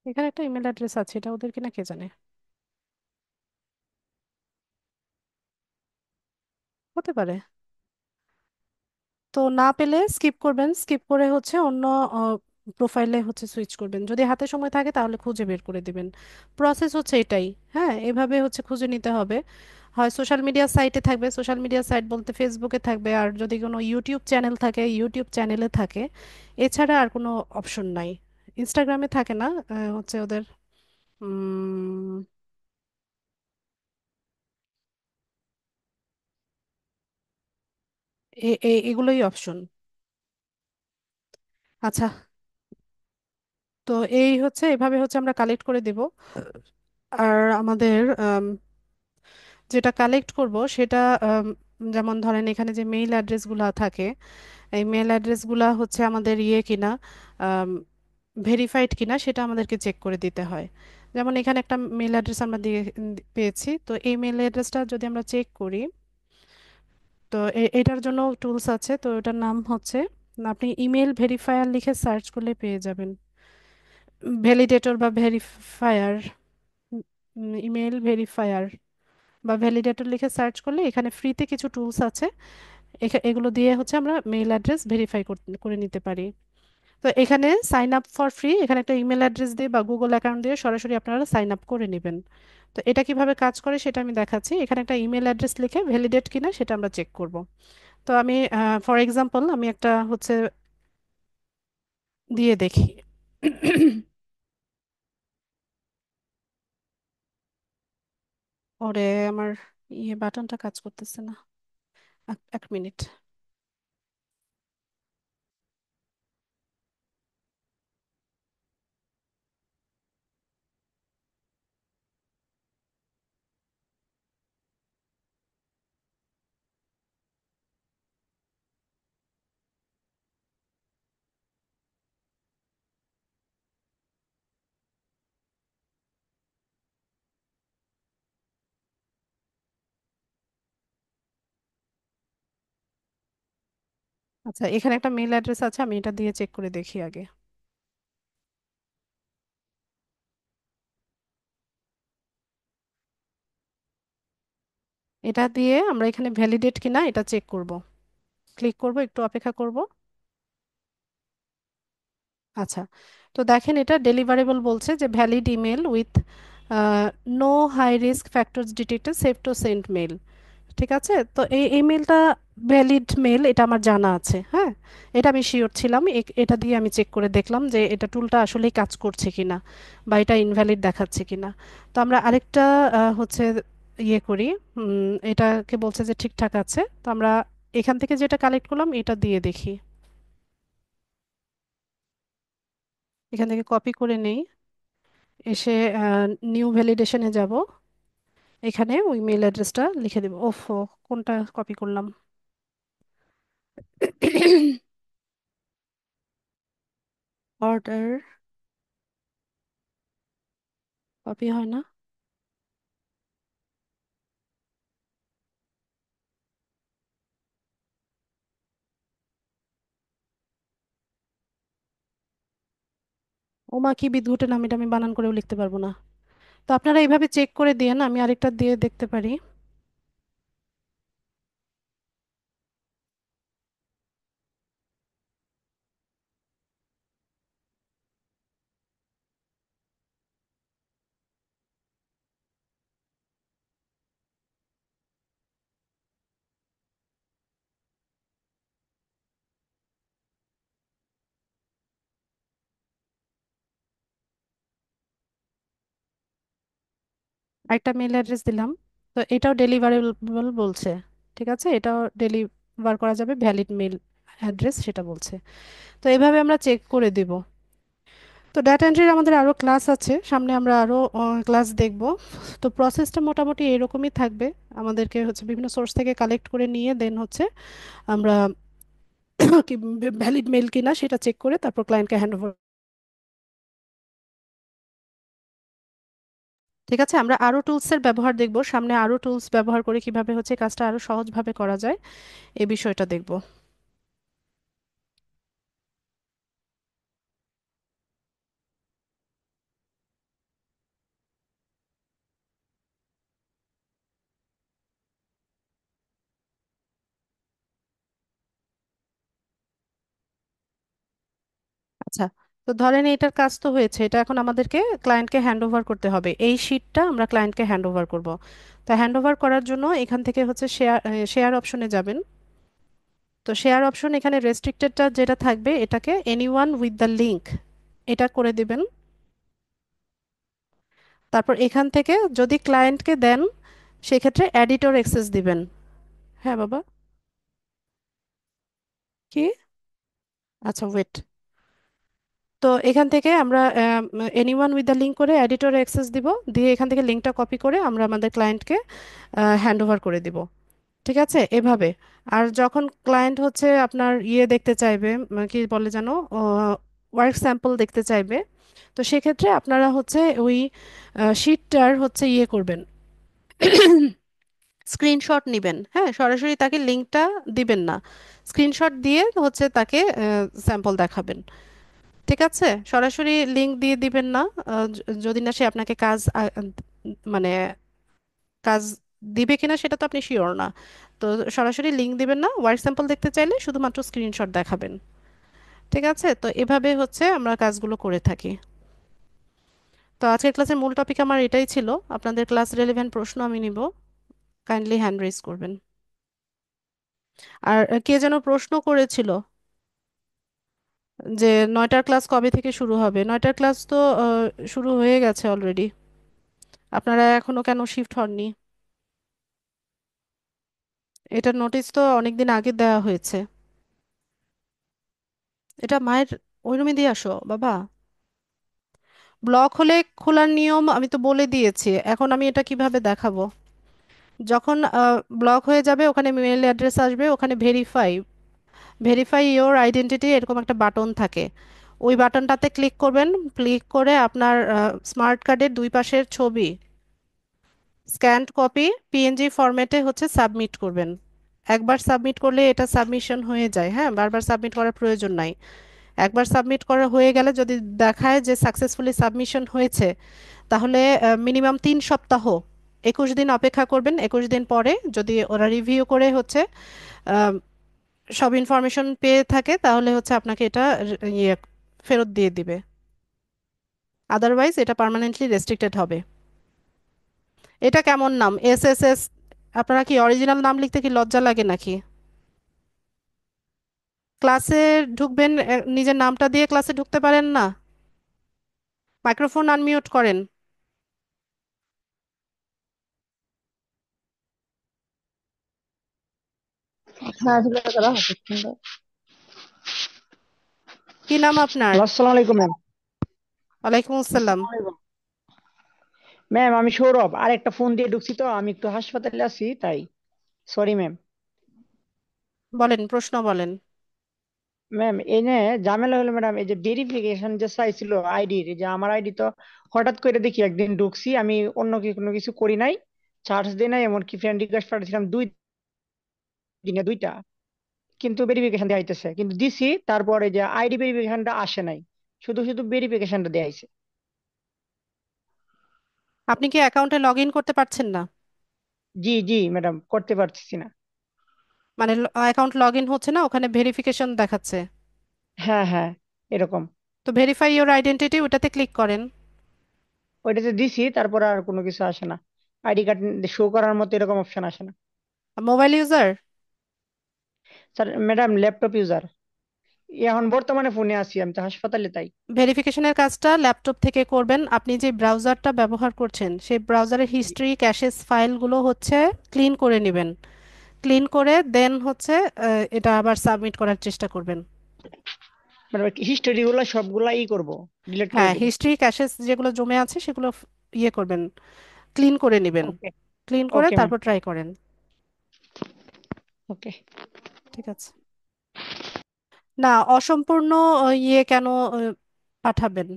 এখানে একটা ইমেল অ্যাড্রেস আছে, এটা ওদের কিনা কে জানে। হতে পারে। তো না পেলে স্কিপ করবেন, স্কিপ করে হচ্ছে অন্য প্রোফাইলে হচ্ছে সুইচ করবেন, যদি হাতে সময় থাকে তাহলে খুঁজে বের করে দিবেন। প্রসেস হচ্ছে এটাই। হ্যাঁ, এভাবে হচ্ছে খুঁজে নিতে হবে। হয় সোশ্যাল মিডিয়া সাইটে থাকবে, সোশ্যাল মিডিয়া সাইট বলতে ফেসবুকে থাকবে, আর যদি কোনো ইউটিউব চ্যানেল থাকে ইউটিউব চ্যানেলে থাকে। এছাড়া আর কোনো অপশন নাই। ইনস্টাগ্রামে থাকে না, হচ্ছে ওদের উম, এগুলোই অপশন। আচ্ছা, তো এই হচ্ছে এভাবে হচ্ছে আমরা কালেক্ট করে দেব। আর আমাদের যেটা কালেক্ট করব সেটা যেমন ধরেন এখানে যে মেইল অ্যাড্রেসগুলো থাকে, এই মেল অ্যাড্রেসগুলো হচ্ছে আমাদের ইয়ে কিনা, ভেরিফাইড কিনা সেটা আমাদেরকে চেক করে দিতে হয়। যেমন এখানে একটা মেল অ্যাড্রেস আমরা দিয়ে পেয়েছি, তো এই মেল অ্যাড্রেসটা যদি আমরা চেক করি, তো এটার জন্য টুলস আছে, তো এটার নাম হচ্ছে, আপনি ইমেল ভেরিফায়ার লিখে সার্চ করলে পেয়ে যাবেন। ভ্যালিডেটর বা ভেরিফায়ার, ইমেল ভেরিফায়ার বা ভ্যালিডেটর লিখে সার্চ করলে এখানে ফ্রিতে কিছু টুলস আছে। এগুলো দিয়ে হচ্ছে আমরা মেইল অ্যাড্রেস ভেরিফাই করে নিতে পারি। তো এখানে সাইন আপ ফর ফ্রি, এখানে একটা ইমেল অ্যাড্রেস দিয়ে বা গুগল অ্যাকাউন্ট দিয়ে সরাসরি আপনারা সাইন আপ করে নেবেন। তো এটা কিভাবে কাজ করে সেটা আমি দেখাচ্ছি। এখানে একটা ইমেল অ্যাড্রেস লিখে ভ্যালিডেট কিনা সেটা আমরা চেক করব। তো আমি ফর এক্সাম্পল আমি একটা হচ্ছে দিয়ে দেখি। ওরে, আমার ইয়ে বাটনটা কাজ করতেছে না। এক মিনিট। আচ্ছা, এখানে একটা মেল অ্যাড্রেস আছে, আমি এটা দিয়ে চেক করে দেখি আগে। এটা দিয়ে আমরা এখানে ভ্যালিডেট কিনা এটা চেক করব। ক্লিক করব, একটু অপেক্ষা করব। আচ্ছা, তো দেখেন এটা ডেলিভারেবল বলছে যে valid email with no high risk factors detected, safe to send mail. ঠিক আছে, তো এই ইমেলটা ভ্যালিড মেল, এটা আমার জানা আছে। হ্যাঁ, এটা আমি শিওর ছিলাম। এটা দিয়ে আমি চেক করে দেখলাম যে এটা টুলটা আসলেই কাজ করছে কিনা বা এটা ইনভ্যালিড দেখাচ্ছে কিনা। তো আমরা আরেকটা হচ্ছে ইয়ে করি, এটাকে বলছে যে ঠিকঠাক আছে। তো আমরা এখান থেকে যেটা কালেক্ট করলাম এটা দিয়ে দেখি। এখান থেকে কপি করে নেই, এসে নিউ ভ্যালিডেশনে যাব। এখানে ওই মেল অ্যাড্রেসটা লিখে দেব। ওফো, কোনটা কপি করলাম! অর্ডার, কপি হয় না। ওমা, কি বিদ্ঘটে নাম! এটা আমি বানান করেও লিখতে পারবো না। তো আপনারা এইভাবে চেক করে দিয়েন, আমি আরেকটা দিয়ে দেখতে পারি। আরেকটা মেল অ্যাড্রেস দিলাম, তো এটাও ডেলিভারেবল বলছে। ঠিক আছে, এটাও ডেলিভার করা যাবে, ভ্যালিড মেল অ্যাড্রেস সেটা বলছে। তো এইভাবে আমরা চেক করে দেব। তো ডাটা এন্ট্রির আমাদের আরও ক্লাস আছে, সামনে আমরা আরও ক্লাস দেখব। তো প্রসেসটা মোটামুটি এরকমই থাকবে। আমাদেরকে হচ্ছে বিভিন্ন সোর্স থেকে কালেক্ট করে নিয়ে দেন হচ্ছে আমরা কি ভ্যালিড মেল কিনা সেটা চেক করে তারপর ক্লায়েন্টকে হ্যান্ড ওভার। ঠিক আছে, আমরা আরও টুলসের ব্যবহার দেখব সামনে, আরও টুলস ব্যবহার করে কিভাবে হচ্ছে কাজটা আরও সহজভাবে করা যায় এই বিষয়টা দেখব। আচ্ছা, তো ধরেন এটার কাজ তো হয়েছে, এটা এখন আমাদেরকে ক্লায়েন্টকে হ্যান্ড ওভার করতে হবে। এই শিটটা আমরা ক্লায়েন্টকে হ্যান্ড ওভার করব। তো হ্যান্ড ওভার করার জন্য এখান থেকে হচ্ছে শেয়ার শেয়ার অপশনে যাবেন। তো শেয়ার অপশন এখানে রেস্ট্রিক্টেডটা যেটা থাকবে এটাকে এনিওয়ান উইথ দ্য লিংক এটা করে দিবেন। তারপর এখান থেকে যদি ক্লায়েন্টকে দেন সেক্ষেত্রে এডিটর অ্যাক্সেস দিবেন। হ্যাঁ বাবা, কি? আচ্ছা, ওয়েট। তো এখান থেকে আমরা এনিওয়ান উইথ দ্য লিঙ্ক করে এডিটরে অ্যাক্সেস দিব, দিয়ে এখান থেকে লিঙ্কটা কপি করে আমরা আমাদের ক্লায়েন্টকে হ্যান্ড ওভার করে দিব। ঠিক আছে, এভাবে। আর যখন ক্লায়েন্ট হচ্ছে আপনার ইয়ে দেখতে চাইবে, কি বলে যেন, ওয়ার্ক স্যাম্পল দেখতে চাইবে, তো সেক্ষেত্রে আপনারা হচ্ছে ওই শিটটার হচ্ছে ইয়ে করবেন, স্ক্রিনশট নেবেন। হ্যাঁ, সরাসরি তাকে লিঙ্কটা দিবেন না, স্ক্রিনশট দিয়ে হচ্ছে তাকে স্যাম্পল দেখাবেন। ঠিক আছে, সরাসরি লিংক দিয়ে দিবেন না, যদি না সে আপনাকে কাজ মানে কাজ দিবে কিনা সেটা তো আপনি শিওর না। তো সরাসরি লিংক দিবেন না, ওয়ার্ক স্যাম্পল দেখতে চাইলে শুধুমাত্র স্ক্রিনশট দেখাবেন। ঠিক আছে, তো এভাবে হচ্ছে আমরা কাজগুলো করে থাকি। তো আজকের ক্লাসের মূল টপিক আমার এটাই ছিল। আপনাদের ক্লাস রেলেভেন্ট প্রশ্ন আমি নিব, কাইন্ডলি হ্যান্ড রেজ করবেন। আর কে যেন প্রশ্ন করেছিল যে 9টার ক্লাস কবে থেকে শুরু হবে? 9টার ক্লাস তো শুরু হয়ে গেছে অলরেডি, আপনারা এখনো কেন শিফট হননি? এটার নোটিশ তো অনেকদিন আগে দেওয়া হয়েছে। এটা মায়ের ওই রুমে দিয়ে আসো বাবা। ব্লক হলে খোলার নিয়ম আমি তো বলে দিয়েছি, এখন আমি এটা কিভাবে দেখাবো? যখন ব্লক হয়ে যাবে ওখানে মেল অ্যাড্রেস আসবে, ওখানে ভেরিফাই, ভেরিফাই ইওর আইডেন্টিটি এরকম একটা বাটন থাকে, ওই বাটনটাতে ক্লিক করবেন। ক্লিক করে আপনার স্মার্ট কার্ডের দুই পাশের ছবি স্ক্যান্ড কপি পিএনজি ফরম্যাটে হচ্ছে সাবমিট করবেন। একবার সাবমিট করলে এটা সাবমিশন হয়ে যায়, হ্যাঁ, বারবার সাবমিট করার প্রয়োজন নাই। একবার সাবমিট করা হয়ে গেলে যদি দেখায় যে সাকসেসফুলি সাবমিশন হয়েছে, তাহলে মিনিমাম 3 সপ্তাহ, 21 দিন অপেক্ষা করবেন। 21 দিন পরে যদি ওরা রিভিউ করে হচ্ছে আহ, সব ইনফরমেশন পেয়ে থাকে, তাহলে হচ্ছে আপনাকে এটা ইয়ে ফেরত দিয়ে দিবে। আদারওয়াইজ এটা পার্মানেন্টলি রেস্ট্রিক্টেড হবে। এটা কেমন নাম, এসএসএস? আপনারা কি অরিজিনাল নাম লিখতে কি লজ্জা লাগে নাকি? ক্লাসে ঢুকবেন, নিজের নামটা দিয়ে ক্লাসে ঢুকতে পারেন না? মাইক্রোফোন আনমিউট করেন। হ্যাঁ ঠিক আছে করা হবে কিন্তু। কি নাম আপনার? হ্যালো, আসসালামু আলাইকুম ম্যাম। ওয়ালাইকুম আসসালাম। আসসালামু আলাইকুম ম্যাম, আমি সৌরভ। আর একটা ফোন দিয়ে ঢুকছি তো, আমি একটু হাসপাতালে আছি তাই। Sorry ma'am. বলেন, প্রশ্ন বলেন। ম্যাম এই নিয়ে ঝামেলা হলো ম্যাডাম, এই যে ভেরিফিকেশন যে চাইছিল আইডির, যে আমার আইডি তো হঠাৎ করে দেখি একদিন ঢুকছি, আমি অন্য কোনো কিছু করি নাই, চার্জ দিই নাই, এমনকি ফ্রেন্ড রিকোয়েস্ট পাঠিয়েছিলাম 2 দিনে 2টা, কিন্তু ভেরিফিকেশন দেওয়া হইতেছে, কিন্তু দিছি তারপরে যে আইডি ভেরিফিকেশনটা আসে নাই, শুধু শুধু ভেরিফিকেশনটা দেওয়া হয়েছে। আপনি কি অ্যাকাউন্টে লগ ইন করতে পারছেন না? জি জি ম্যাডাম, করতে পারছি না। মানে অ্যাকাউন্ট লগ ইন হচ্ছে না, ওখানে ভেরিফিকেশন দেখাচ্ছে। হ্যাঁ হ্যাঁ, এরকম। তো ভেরিফাই ইওর আইডেন্টিটি ওটাতে ক্লিক করেন। ওইটাতে দিছি, তারপর আর কোনো কিছু আসে না, আইডি কার্ড শো করার মতো এরকম অপশন আসে না। Mobile user? Sir madam, laptop user. এখন বর্তমানে ফোনে আছি, আমি তো হাসপাতালে তাই। ভেরিফিকেশনের কাজটা ল্যাপটপ থেকে করবেন। আপনি যে ব্রাউজারটা ব্যবহার করছেন সেই ব্রাউজারের হিস্ট্রি ক্যাশেস ফাইলগুলো হচ্ছে ক্লিন করে নেবেন। ক্লিন করে দেন হচ্ছে এটা আবার সাবমিট করার চেষ্টা করবেন। মানে হিস্টোরি গুলা সবগুলা করব, ডিলিট করে হ্যাঁ, দিব। হিস্ট্রি ক্যাশেস যেগুলো জমে আছে সেগুলো ইয়ে করবেন, ক্লিন করে নেবেন। ওকে। ক্লিন করে ওকে ম্যাম। তারপর ট্রাই করেন। ওকে। ঠিক আছে। না, অসম্পূর্ণ ইয়ে কেন পাঠাবেন?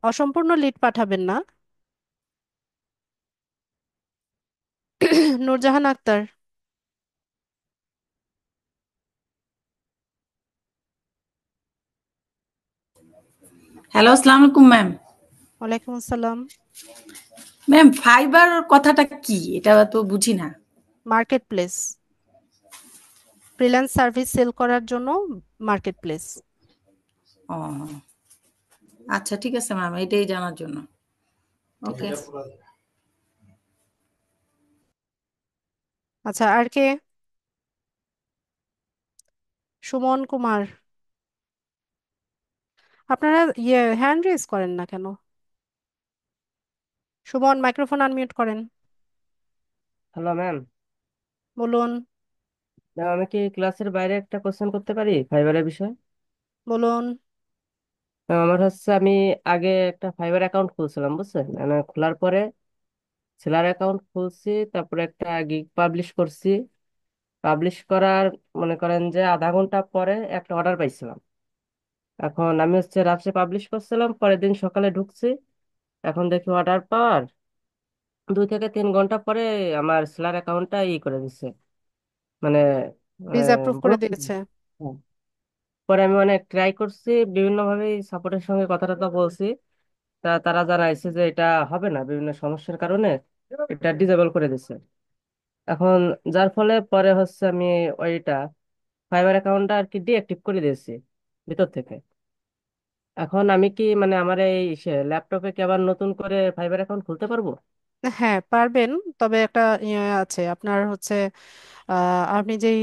অসম্পূর্ণ লিড পাঠাবেন না। নূরজাহান আক্তার। হ্যালো, আসসালামু আলাইকুম ম্যাম। ওয়ালাইকুম আসসালাম। ম্যাম, ফাইবার কথাটা কি? এটা তো বুঝি না। Market place, freelance service sell করার জন্য মার্কেট প্লেস। ও আচ্ছা, ঠিক আছে ম্যাম, এটাই জানার জন্য। ঠিক ওকে। আছে। আচ্ছা, আর কে? সুমন কুমার। আপনারা ইয়ে হ্যান্ড রেজ করেন না কেন? সুমন, মাইক্রোফোন আনমিউট করেন। Hello ma'am. বলুন। ম্যাম, আমি কি ক্লাসের বাইরে একটা কোশ্চেন করতে পারি ফাইবারের বিষয়ে? বলুন। আমার হচ্ছে আমি আগে একটা ফাইবার অ্যাকাউন্ট খুলছিলাম, বুঝছেন? মানে খোলার পরে সেলার অ্যাকাউন্ট খুলছি, তারপরে একটা গিগ পাবলিশ করছি। পাবলিশ করার মনে করেন যে আধা ঘন্টা পরে একটা অর্ডার পাইছিলাম। এখন আমি হচ্ছে রাত্রে পাবলিশ করছিলাম, পরের দিন সকালে ঢুকছি। এখন দেখি অর্ডার পাওয়ার 2 থেকে 3 ঘন্টা পরে আমার সেলার অ্যাকাউন্টটা করে দিচ্ছে, মানে ডিসঅ্যাপ্রুভ করে ব্লক। দিয়েছে। পরে আমি অনেক ট্রাই করছি, বিভিন্ন ভাবে সাপোর্টের সঙ্গে কথা টথা বলছি। তারা জানাইছে যে এটা হবে না, বিভিন্ন সমস্যার কারণে এটা ডিসেবল করে দিচ্ছে। এখন যার ফলে পরে হচ্ছে আমি ওইটা ফাইবার অ্যাকাউন্টটা আর কি ডিঅ্যাক্টিভ করে দিয়েছি ভিতর থেকে। এখন আমি কি মানে আমার এই ল্যাপটপে কি আবার নতুন করে ফাইবার অ্যাকাউন্ট খুলতে পারবো? হ্যাঁ পারবেন, তবে একটা ইয়ে আছে আপনার হচ্ছে আপনি যেই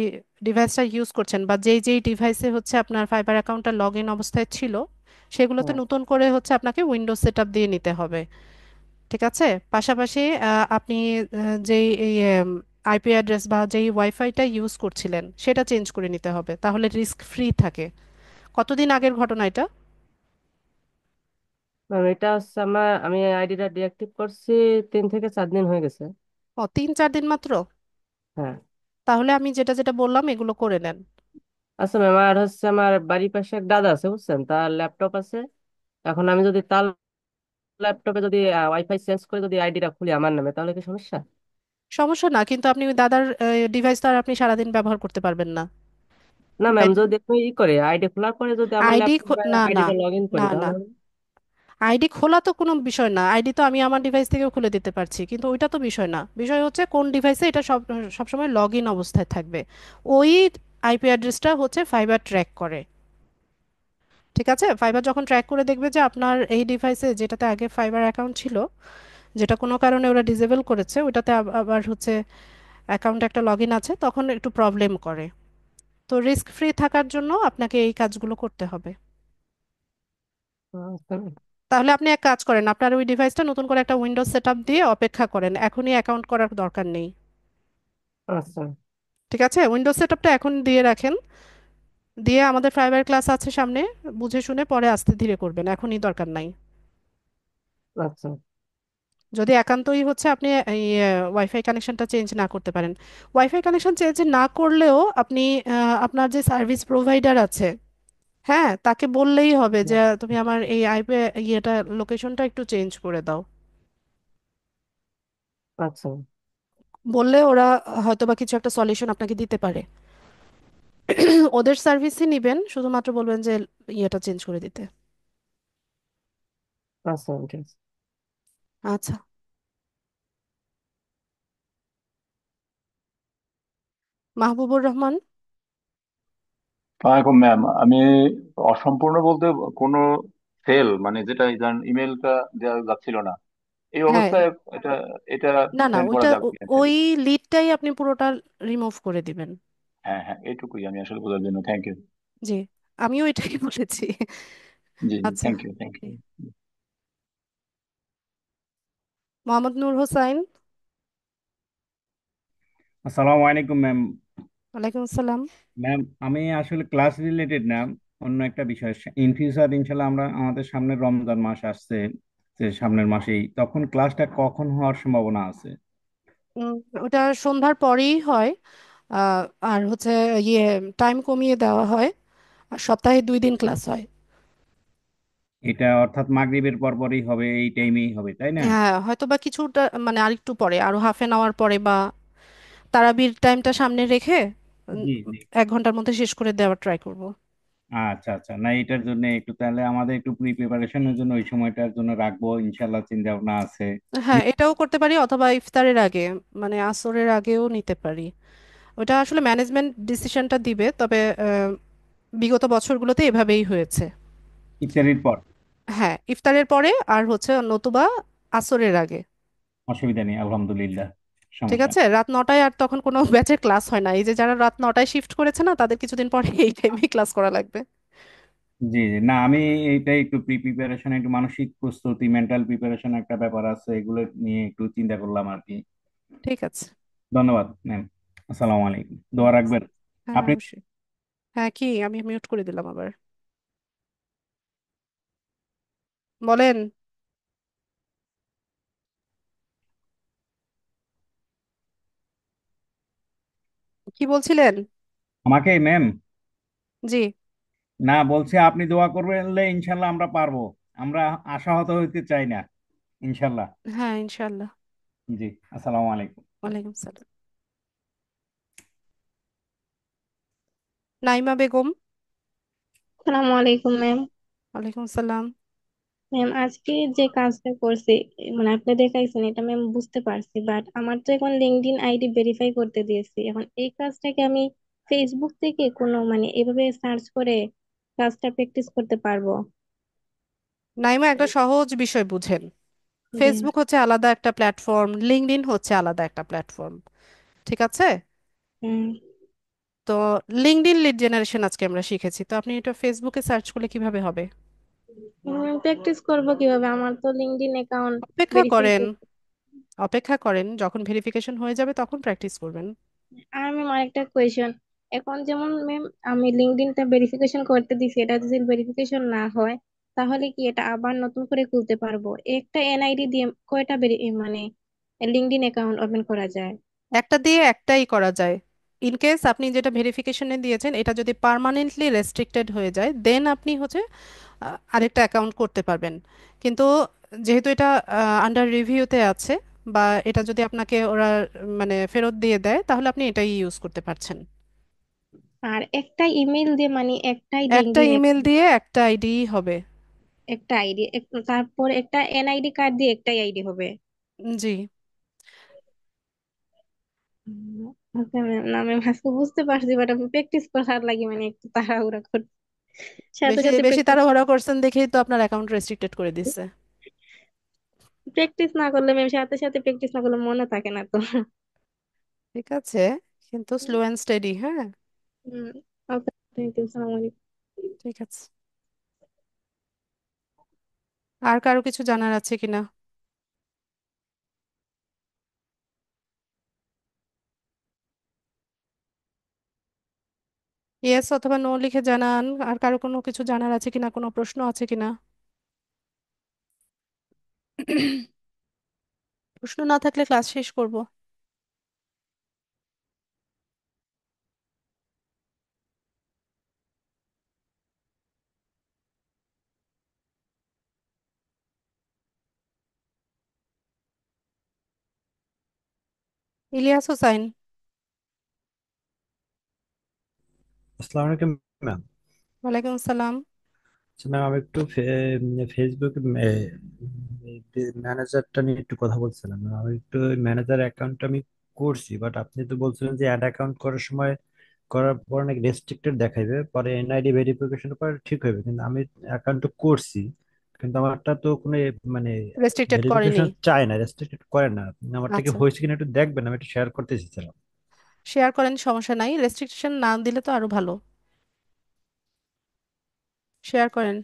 ডিভাইসটা ইউজ করছেন বা যেই যেই ডিভাইসে হচ্ছে আপনার ফাইবার অ্যাকাউন্টটা লগ ইন অবস্থায় ছিল সেগুলোতে হ্যাঁ। নতুন করে হচ্ছে আপনাকে উইন্ডোজ সেটআপ দিয়ে নিতে হবে। ঠিক আছে, পাশাপাশি আপনি যেই আইপি অ্যাড্রেস বা যেই ওয়াইফাইটা ইউজ করছিলেন সেটা চেঞ্জ করে নিতে হবে, তাহলে রিস্ক ফ্রি থাকে। কতদিন আগের ঘটনা এটা? এটা হচ্ছে আমি আইডিটা ডিঅ্যাক্টিভ করছি 3 থেকে 4 দিন হয়ে গেছে। ও, 3-4 দিন মাত্র? হ্যাঁ। তাহলে আমি যেটা যেটা বললাম এগুলো করে নেন। আচ্ছা ম্যাম, আর হচ্ছে আমার বাড়ির পাশে এক দাদা আছে, বুঝছেন? তার ল্যাপটপ আছে। এখন আমি যদি তার ল্যাপটপে যদি ওয়াইফাই চেঞ্জ করে যদি আইডিটা খুলি আমার নামে, তাহলে কি সমস্যা? সমস্যা না, কিন্তু আপনি ওই দাদার ডিভাইস তো আর আপনি সারাদিন ব্যবহার করতে পারবেন না, না তাই ম্যাম, না? যদি আমি করে আইডি খোলার পরে যদি আমার আইডি, ল্যাপটপে না না, আইডিটা লগ ইন করি না না, তাহলে হবে? আইডি খোলা তো কোনো বিষয় না, আইডি তো আমি আমার ডিভাইস থেকেও খুলে দিতে পারছি, কিন্তু ওইটা তো বিষয় না। বিষয় হচ্ছে কোন ডিভাইসে এটা সবসময় লগ ইন অবস্থায় থাকবে। ওই আইপি অ্যাড্রেসটা হচ্ছে ফাইবার ট্র্যাক করে। ঠিক আছে, ফাইবার যখন ট্র্যাক করে দেখবে যে আপনার এই ডিভাইসে যেটাতে আগে ফাইবার অ্যাকাউন্ট ছিল, যেটা কোনো কারণে ওরা ডিসেবল করেছে, ওটাতে আবার হচ্ছে অ্যাকাউন্ট একটা লগ ইন আছে, তখন একটু প্রবলেম করে। তো রিস্ক ফ্রি থাকার জন্য আপনাকে এই কাজগুলো করতে হবে। আচ্ছা। তাহলে আপনি এক কাজ করেন, আপনার ওই ডিভাইসটা নতুন করে একটা উইন্ডোজ সেটআপ দিয়ে অপেক্ষা করেন, এখনই অ্যাকাউন্ট করার দরকার নেই। আচ্ছা। ঠিক আছে, উইন্ডোজ সেটআপটা এখন দিয়ে রাখেন, দিয়ে আমাদের ফাইবার ক্লাস আছে সামনে, বুঝে শুনে পরে আস্তে ধীরে করবেন, এখনই দরকার নাই। আচ্ছা। যদি একান্তই হচ্ছে আপনি এই ওয়াইফাই কানেকশনটা চেঞ্জ না করতে পারেন, ওয়াইফাই কানেকশন চেঞ্জ না করলেও আপনি আপনার যে সার্ভিস প্রোভাইডার আছে, হ্যাঁ তাকে বললেই হবে যে তুমি আমার এই আইপি ইয়েটা লোকেশনটা একটু চেঞ্জ করে দাও। আচ্ছা। বললে ওরা হয়তো বা কিছু একটা সলিউশন আপনাকে দিতে পারে। ওদের সার্ভিসই নিবেন, শুধুমাত্র বলবেন যে ইয়েটা চেঞ্জ করে দিতে। আচ্ছা, ঠিক আছে। আচ্ছা, মাহবুবুর রহমান। ওয়ালাইকুম ম্যাম। আমি অসম্পূর্ণ বলতে কোনো ফেল মানে যেটা ইমেলটা দেওয়া যাচ্ছিল না, এই হ্যাঁ, অবস্থায় এটা এটা না না, ক্লেম করা ওইটা যাবে কিনা একটু ওই দেখুন। লিডটাই আপনি পুরোটা রিমুভ করে দিবেন। হ্যাঁ হ্যাঁ, এইটুকুই আমি আসলে বোঝার জন্য। Thank you. জি, আমিও এটাই বলেছি। জি জি, আচ্ছা, থ্যাংক ইউ থ্যাংক জি। ইউ। মোহাম্মদ নূর হোসাইন। আসসালামু আলাইকুম ম্যাম। ওয়ালাইকুম আসসালাম। ম্যাম, আমি আসলে ক্লাস রিলেটেড না, অন্য একটা বিষয়। ইন ফিউচার ইনশাল্লাহ আমরা আমাদের সামনে রমজান মাস আসছে, যে সামনের মাসেই, তখন ক্লাসটা কখন হওয়ার সম্ভাবনা আছে? উম, ওটা সন্ধ্যার পরেই হয়। আহ, আর হচ্ছে ইয়ে টাইম কমিয়ে দেওয়া হয়, আর সপ্তাহে 2 দিন ক্লাস হয়। এটা অর্থাৎ মাগরিবের পর পরই হবে, এই টাইমেই হবে, তাই না? হ্যাঁ, হয়তো বা কিছুটা মানে আরেকটু পরে, আরো হাফ এন আওয়ার পরে, বা তারাবির টাইমটা সামনে রেখে উম, জি জি। 1 ঘন্টার মধ্যে শেষ করে দেওয়ার ট্রাই করব। আচ্ছা আচ্ছা, না এটার জন্য একটু তাহলে আমাদের একটু প্রি প্রিপারেশনের জন্য ওই সময়টার জন্য রাখবো ইনশাল্লাহ, চিন্তা ভাবনা আছে। হ্যাঁ, এটাও করতে পারি, অথবা ইফতারের আগে, মানে আসরের আগেও নিতে পারি। ওটা আসলে ম্যানেজমেন্ট ডিসিশনটা দিবে, তবে বিগত বছরগুলোতে এভাবেই হয়েছে। ইফতারির পর। হ্যাঁ, ইফতারের পরে, আর হচ্ছে নতুবা আসরের আগে। অসুবিধা নেই, আলহামদুলিল্লাহ। ঠিক সমস্যা আছে, নেই। রাত 9টায় আর তখন কোনো ব্যাচের ক্লাস হয় না, এই যে যারা রাত 9টায় শিফট করেছে না, তাদের কিছুদিন পরে এই টাইমে ক্লাস করা লাগবে। জি জি, না আমি এইটা একটু প্রি প্রিপারেশন, একটু মানসিক প্রস্তুতি, মেন্টাল প্রিপারেশন একটা ব্যাপার আছে, এগুলো নিয়ে একটু চিন্তা করলাম আর কি। ঠিক আছে। ধন্যবাদ ম্যাম। আসসালামু আলাইকুম, দোয়া ওয়ালাইকুম রাখবেন। আসসালাম। হ্যাঁ আপনি অবশ্যই। হ্যাঁ, কি আমি মিউট করে দিলাম আবার। বলেন। কি বলছিলেন? আমাকে ম্যাম? জি। না, বলছি আপনি দোয়া করবেন, ইনশাল্লাহ আমরা পারবো। আমরা আশাহত হইতে চাই না, ইনশাল্লাহ। হ্যাঁ, ইনশাল্লাহ। জি। আসসালামু আলাইকুম। ওয়ালাইকুম সালাম। নাইমা বেগম। আসসালামু আলাইকুম ম্যাম। ওয়ালাইকুম সালাম। ম্যাম আজকে যে কাজটা করছি, মানে আপনি দেখাইছেন এটা ম্যাম বুঝতে পারছি, বাট আমার তো এখন লিঙ্কডইন আইডি ভেরিফাই করতে দিয়েছি। এখন এই কাজটাকে আমি ফেসবুক থেকে কোনো মানে এভাবে সার্চ করে কাজটা প্র্যাকটিস করতে পারবো? নাইমা, একটা সহজ বিষয় বুঝেন। জি। ফেসবুক হচ্ছে আলাদা একটা প্ল্যাটফর্ম, লিঙ্কডইন হচ্ছে আলাদা একটা প্ল্যাটফর্ম। ঠিক আছে? হুম। তো লিঙ্কডইন লিড জেনারেশন আজকে আমরা শিখেছি, তো আপনি এটা ফেসবুকে সার্চ করলে কিভাবে হবে? প্র্যাকটিস করব কিভাবে? আমার তো লিঙ্কডইন অ্যাকাউন্ট অপেক্ষা ভেরিফাই করেন, করতে। অপেক্ষা করেন, যখন ভেরিফিকেশন হয়ে যাবে তখন প্র্যাকটিস করবেন। আর ম্যাম আরেকটা কোয়েশ্চেন, এখন যেমন ম্যাম আমি লিঙ্কডইনটা ভেরিফিকেশন করতে দিছি, এটা যদি ভেরিফিকেশন না হয় তাহলে কি এটা আবার নতুন করে খুলতে পারবো? একটা এনআইডি দিয়ে কয়টা মানে লিঙ্কডইন অ্যাকাউন্ট ওপেন করা যায়? একটা দিয়ে একটাই করা যায়। ইন কেস আপনি যেটা ভেরিফিকেশনে দিয়েছেন এটা যদি পার্মানেন্টলি রেস্ট্রিক্টেড হয়ে যায়, দেন আপনি হচ্ছে আরেকটা অ্যাকাউন্ট করতে পারবেন। কিন্তু যেহেতু এটা আন্ডার রিভিউতে আছে, বা এটা যদি আপনাকে ওরা মানে ফেরত দিয়ে দেয়, তাহলে আপনি এটাই ইউজ করতে পারছেন। আর একটা ইমেল দিয়ে মানে একটাই একটা লিঙ্কডইন ইমেল দিয়ে একটা আইডি হবে। একটা আইডি, তারপর একটা এনআইডি কার্ড দিয়ে একটাই আইডি হবে? জি। ওকে ম্যাম, না ম্যাম আজকে বুঝতে পারছি, বাট আমি প্র্যাকটিস করার লাগে মানে একটু তাড়াহুড়া করছি, সাথে বেশি সাথে বেশি প্র্যাকটিস। তাড়াহুড়া করছেন দেখেই তো আপনার অ্যাকাউন্ট রেস্ট্রিক্টেড করে দিচ্ছে। প্র্যাকটিস না করলে ম্যাম, সাথে সাথে প্র্যাকটিস না করলে মনে থাকে না তো। ঠিক আছে, কিন্তু স্লো অ্যান্ড স্টেডি। হ্যাঁ। হুম। ওকে, থ্যাংক ইউ, সালাম আলাইকুম। ঠিক আছে। আর কারো কিছু জানার আছে কিনা? ইয়েস অথবা নো লিখে জানান। আর কারো কোনো কিছু জানার আছে কিনা, কোনো প্রশ্ন আছে কিনা? প্রশ্ন না থাকলে ক্লাস শেষ করব। ইলিয়াস হোসাইন। আসসালামু আলাইকুম ম্যাম। ওয়ালাইকুম আসসালাম। আচ্ছা ম্যাম, আমি একটু ফেসবুক ম্যানেজারটা নিয়ে একটু কথা বলছিলাম। আমি একটু ম্যানেজার অ্যাকাউন্ট আমি করছি, বাট আপনি তো বলছিলেন যে অ্যাড অ্যাকাউন্ট করার সময় করার পর নাকি রেস্ট্রিক্টেড দেখাইবে, পরে এনআইডি ভেরিফিকেশনের পর ঠিক হবে। কিন্তু আমি অ্যাকাউন্টটা করছি, কিন্তু আমারটা তো কোনো মানে রেস্ট্রিক্টেড করেনি। ভেরিফিকেশন চায় না, রেস্ট্রিক্টেড করে না। আমারটা কি আচ্ছা, হয়েছে কিনা একটু দেখবেন, আমি একটু শেয়ার করতে চাইছিলাম। শেয়ার করেন, সমস্যা নাই। রেস্ট্রিকশন না দিলে তো আরো ভালো। শেয়ার করেন।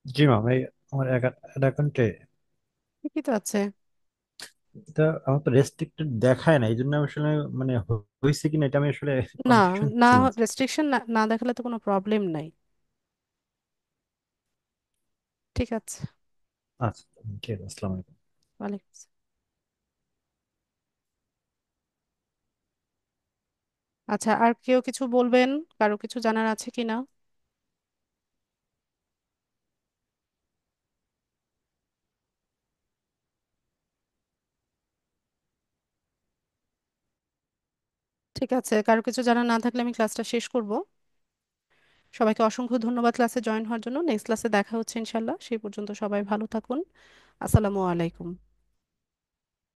জি ম্যাম, এই আমার অ্যাকাউন্টে ঠিকই তো আছে। এটা আমার তো রেস্ট্রিক্টেড দেখায় না, এই জন্য আমি আসলে মানে হয়েছে কিনা এটা আমি আসলে না, কনফিউশন না, ছিলাম। রেস্ট্রিকশন না না দেখালে তো কোনো প্রবলেম নাই। ঠিক আছে। আচ্ছা, ঠিক আছে, আসসালামু আলাইকুম। ওয়ালাইকুম আসসালাম। আচ্ছা, আর কেউ কিছু বলবেন? কারো কিছু জানার আছে কিনা? ঠিক আছে, কারো কিছু জানার না থাকলে আমি ক্লাসটা শেষ করব। সবাইকে অসংখ্য ধন্যবাদ ক্লাসে জয়েন হওয়ার জন্য। নেক্সট ক্লাসে দেখা হচ্ছে ইনশাল্লাহ। সেই পর্যন্ত সবাই ভালো থাকুন। আসসালামু আলাইকুম।